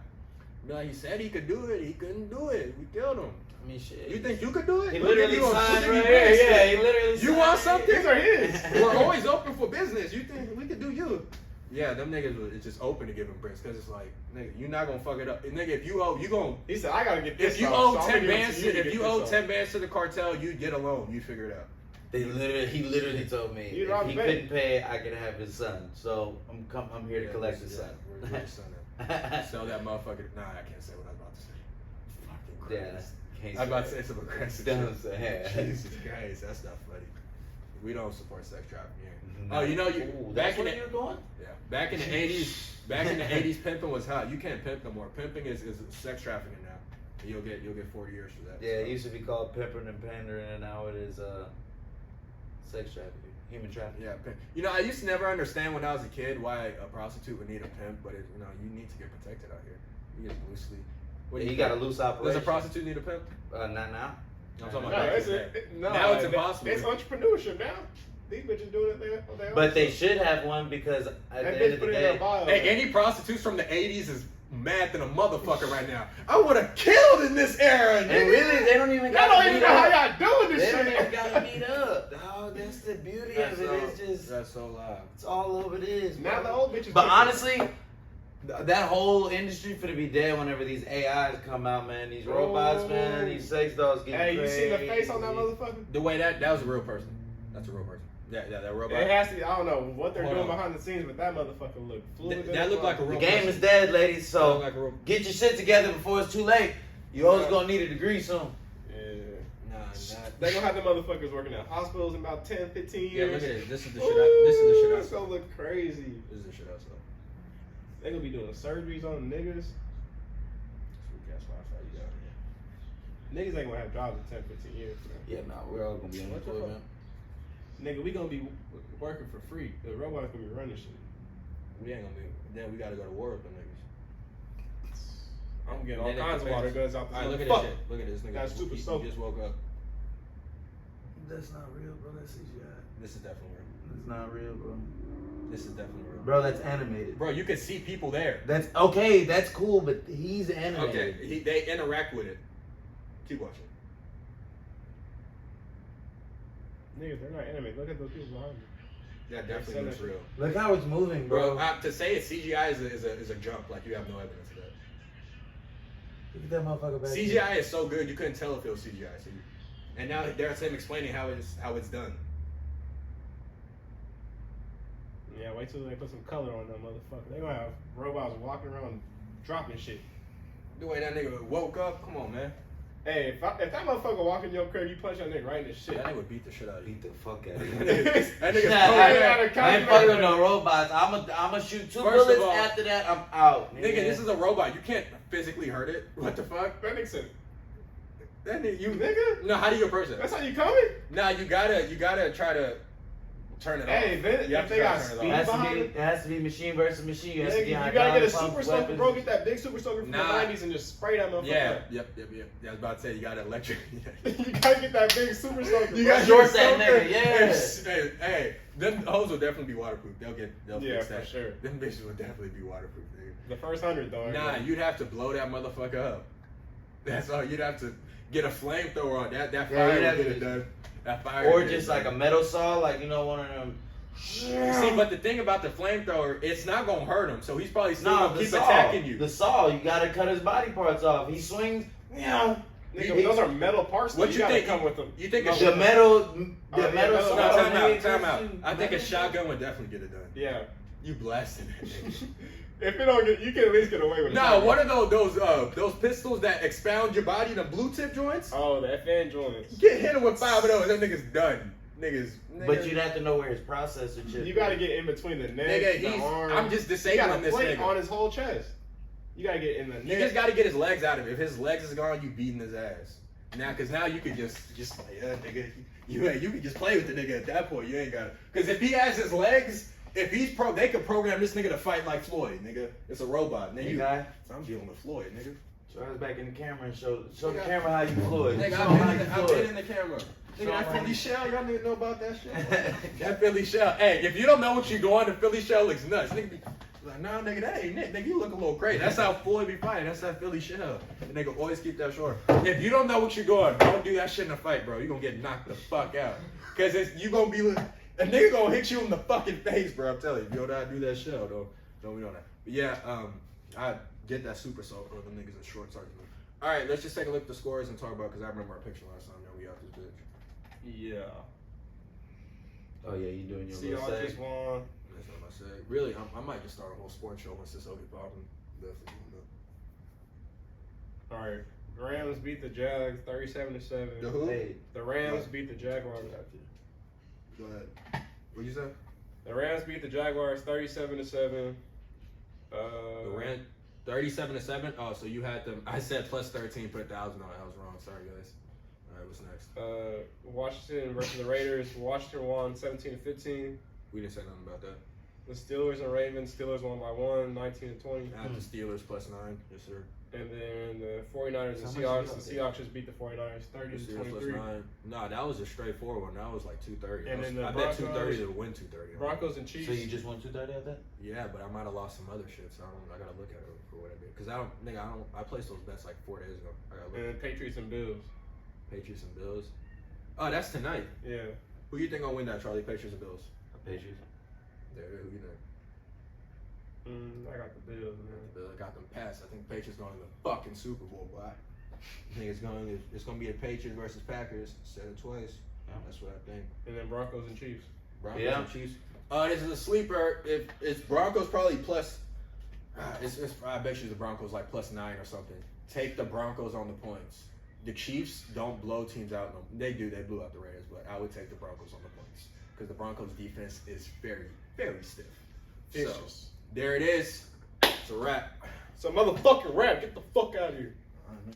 Be like, he said he could do it. He couldn't do it. We killed him. I mean, shit. You think you could do it? He We'll literally give you a- signed we'll right give you here. this Yeah, thing. he literally You want something? These are his. We're always open for business. You think we could do you? Yeah, them niggas it's just open to give him bricks because it's like, nigga, you're not gonna fuck it up. And nigga, if you owe, you gon' He said, I gotta get this. if you off, owe so I'm 10 gonna give it bands, to you to if get you this owe off. 10 bands to the cartel, you get a loan. You figure it out. He literally told me You if robbed he the bank. couldn't pay, I could have his son. So I'm here to collect his son. Where's your son at? Sell that motherfucker. Nah, I can't say what I was about to say. Fucking Yeah, Christ. can't I'm about to say say some aggressive Don't shit. say. Jesus Christ, that's not funny. We don't support sex trafficking here. No. Oh, you know, Ooh, back that's in where the you're going? yeah, back in the 80s, pimping was hot. You can't pimp no more. Pimping is sex trafficking now. You'll get 40 years for that. Yeah, it used to be called pimping and pandering, and now it is sex trafficking, human trafficking. Yeah, pimp. You know, I used to never understand when I was a kid why a prostitute would need a pimp, but you need to get protected out here. You get loosely. What do You think? got a loose operation. Does a prostitute need a pimp? Not now. I'm talking No, about back it's in the day. now it's impossible. It's entrepreneurship now. These bitches doing it there. But they should have one because at That the end bitch of put the it in their day, bio. Hey, any prostitutes from the 80s is mad than a motherfucker right now. I would have killed in this era, and nigga. really they don't even Y'all got don't to even meet know how up. y'all doing They this don't even shit. got to meet up. Dog, that's the beauty That's of it. all- It's just That's so loud. it's all over it is. Now bro. the old bitches. But honestly, that whole industry finna be dead whenever these AIs come out, man. These robots, man. These sex dolls get Hey, you crazy. seen the face on that motherfucker? The way that was a real person. That's a real person. That robot. It has to be. I don't know what they're Hold doing on. behind the scenes, but that motherfucker looked fluid. That looked like a The real game person. is dead, ladies. So Like a real- get your shit together before it's too late. You always gonna need a degree soon. Yeah. Nah. They gonna have the motherfuckers working at hospitals in about 10, 15 Yeah, years. look at it. This is the shit. This is the shit I It's saw. gonna look crazy. This is the shit I saw. They gonna be doing surgeries on niggas. Sweet gas Wi-Fi you got here. Niggas ain't gonna have jobs in 10, 15 years. Man. Yeah, nah, we're all gonna be What the unemployed, fuck? man. Nigga, we gonna be working for free. The robots gonna be running shit. We ain't gonna be. Then we gotta go to war with them niggas. I'm getting all Then it kinds of depends. water guns out this Alright, look at motherfucker. this shit. Look at this nigga. That's super He soaker. just woke up. That's not real, bro. That's CGI. This is definitely real. That's not real, bro. This is definitely real. Bro, that's animated. Bro, you can see people there. That's okay. That's cool, but he's animated. Okay, they interact with it. Keep watching. Niggas, they're not animated. Look at those people behind me. That definitely looks real. Look how it's moving, bro. Bro, to say it's CGI is a jump. Like, you have no evidence of that. Look at that motherfucker back CGI is so good, you couldn't tell if it was CGI. See? And now there's him explaining how it's done. Yeah, wait till they put some color on that motherfucker. They gonna have robots walking around dropping shit. The way that nigga woke up, come on, man. Hey, if that motherfucker walk in your crib, you punch that nigga right in the shit. That nigga would beat the shit out of you. Beat the fuck out That of you. nigga's Nah, cold. I ain't fucking with no robots. I'ma shoot two First of bullets. all, After that, I'm out. Nigga, this is a robot. You can't physically hurt it. What the fuck? That nigga said, That nigga, you nigga? No, how do you approach it? That's how you coming? Nah, you gotta try to turn it Hey, off. then You have if to they try got to turn speed it off. behind it, It has to be machine versus machine. You, nigga, have to you get gotta get a hydraulic super pumps, soaker, weapons. bro. Get that big super soaker from Nah. the 90s and just spray that motherfucker. Yeah, yep. Yeah, I was about to say you got to electric. You gotta get that big super soaker. You bro. got Short that nigga, yeah. Hey, them hose will definitely be waterproof. They'll Yeah, fix for that. sure. Them bitches will definitely be waterproof, nigga. The first 100 though. Nah, you'd have to blow that motherfucker up. That's all. You'd have to get a flamethrower on that. That Yeah, fire you'd will have get to it done. That fire. Or will get just it like a done. metal saw, like one of them. See, but the thing about the flamethrower, it's not gonna hurt him. So he's probably still No, gonna the keep saw. attacking you. The saw, you gotta cut his body parts off. He swings, Nigga, those are metal parts. What though. you gotta think? come with them. You think No, a the metal, yeah, the metal metal saw. saw. Time out. nigga, I think a metal- shotgun would definitely get it done. Yeah. You blasted that nigga. If it don't get, you can at least get away with it. No, what are those pistols that expound your body, the blue tip joints? Oh, the FN joints. Get hit him with 5 of those, that nigga's done. Nigga. But you'd have to know where his processor chip. You gotta get in between the neck, Nigga, the arm. I'm just You disabling got a this plate nigga. on his whole chest. You gotta get in the You neck. just gotta get his legs out of it. If his legs is gone, you beating his ass. Now, cause now you could just yeah, nigga. You can just play with the nigga at that point. You ain't gotta. Cause if he has his legs, if he's they could program this nigga to fight like Floyd, nigga. It's a robot. Nigga, Hey, guy. I'm dealing with Floyd, nigga. Show us back in the camera and show the Nigga, camera how you Floyd. Nigga, Show 'em how you I've been in the camera. Nigga, that Philly shell, y'all niggas know about that shit? That Philly shell. Hey, if you don't know what you're going, the Philly shell looks nuts. Nigga be like, nah, nigga, that ain't it. Nigga, you look a little crazy. That's how Floyd be fighting. That's that Philly shell. The nigga always keep that short. If you don't know what you're going, don't do that shit in a fight, bro. You gonna get knocked the fuck out. Cause you gonna be, a nigga gonna hit you in the fucking face, bro. I'm telling you. If you don't know how to do that shell, don't be on that. But yeah, I get that super soaker or the niggas in shorts argument. All right, let's just take a look at the scores and talk about, because I remember our picture last time that we out this bitch. Yeah. Oh yeah, you doing your little Seahawks seg. just won. That's what I say. Really, I might just start a whole sports show once this all get popping. Definitely. All right. Rams beat the Jags 37-7. The who? Hey, The Rams beat the Jaguars. Go ahead. What'd you say? The Rams beat the Jaguars 37-7. The Rams 37-7. Oh, so you had them. I said plus 13, put 1,000 on it. I was wrong. Sorry, guys. All right, what's next? Washington versus the Raiders. Washington won 17-15. We didn't say nothing about that. The Steelers and Ravens. Steelers won by 1, 19-20. I had the Steelers plus 9. Yes, sir. And then the 49ers and How much Seahawks. you The got Seahawks just beat the 49ers The Steelers plus 30-23. 9. Nah, that was a straightforward one. That was like 230. And then the I bet Broncos- 230 to win 230. Broncos and Chiefs. so you just won 230 at that? Yeah, but I might have lost some other shit, so I gotta look at it for what I did. Cause I placed those bets like 4 days ago. I gotta look And Patriots and Bills. Patriots and Bills. Oh, that's tonight. Yeah. Who you think gonna win that, Charlie? Patriots and Bills. Patriots. There, who you think? I got the Bills, man. Bills got them passed. I think Patriots going to the fucking Super Bowl, boy. I think it's gonna be the Patriots versus Packers. Said it twice. Yeah. That's what I think. And then Broncos and Chiefs. Broncos Yeah. and Chiefs. This is a sleeper. If it's Broncos, probably plus. I bet you the Broncos like +9 or something. Take the Broncos on the points. The Chiefs don't blow teams out. No, they do. They blew out the Raiders, but I would take the Broncos on the points because the Broncos defense is very, very stiff. So there it is. It's a wrap. It's a motherfucking rap. Get the fuck out of here.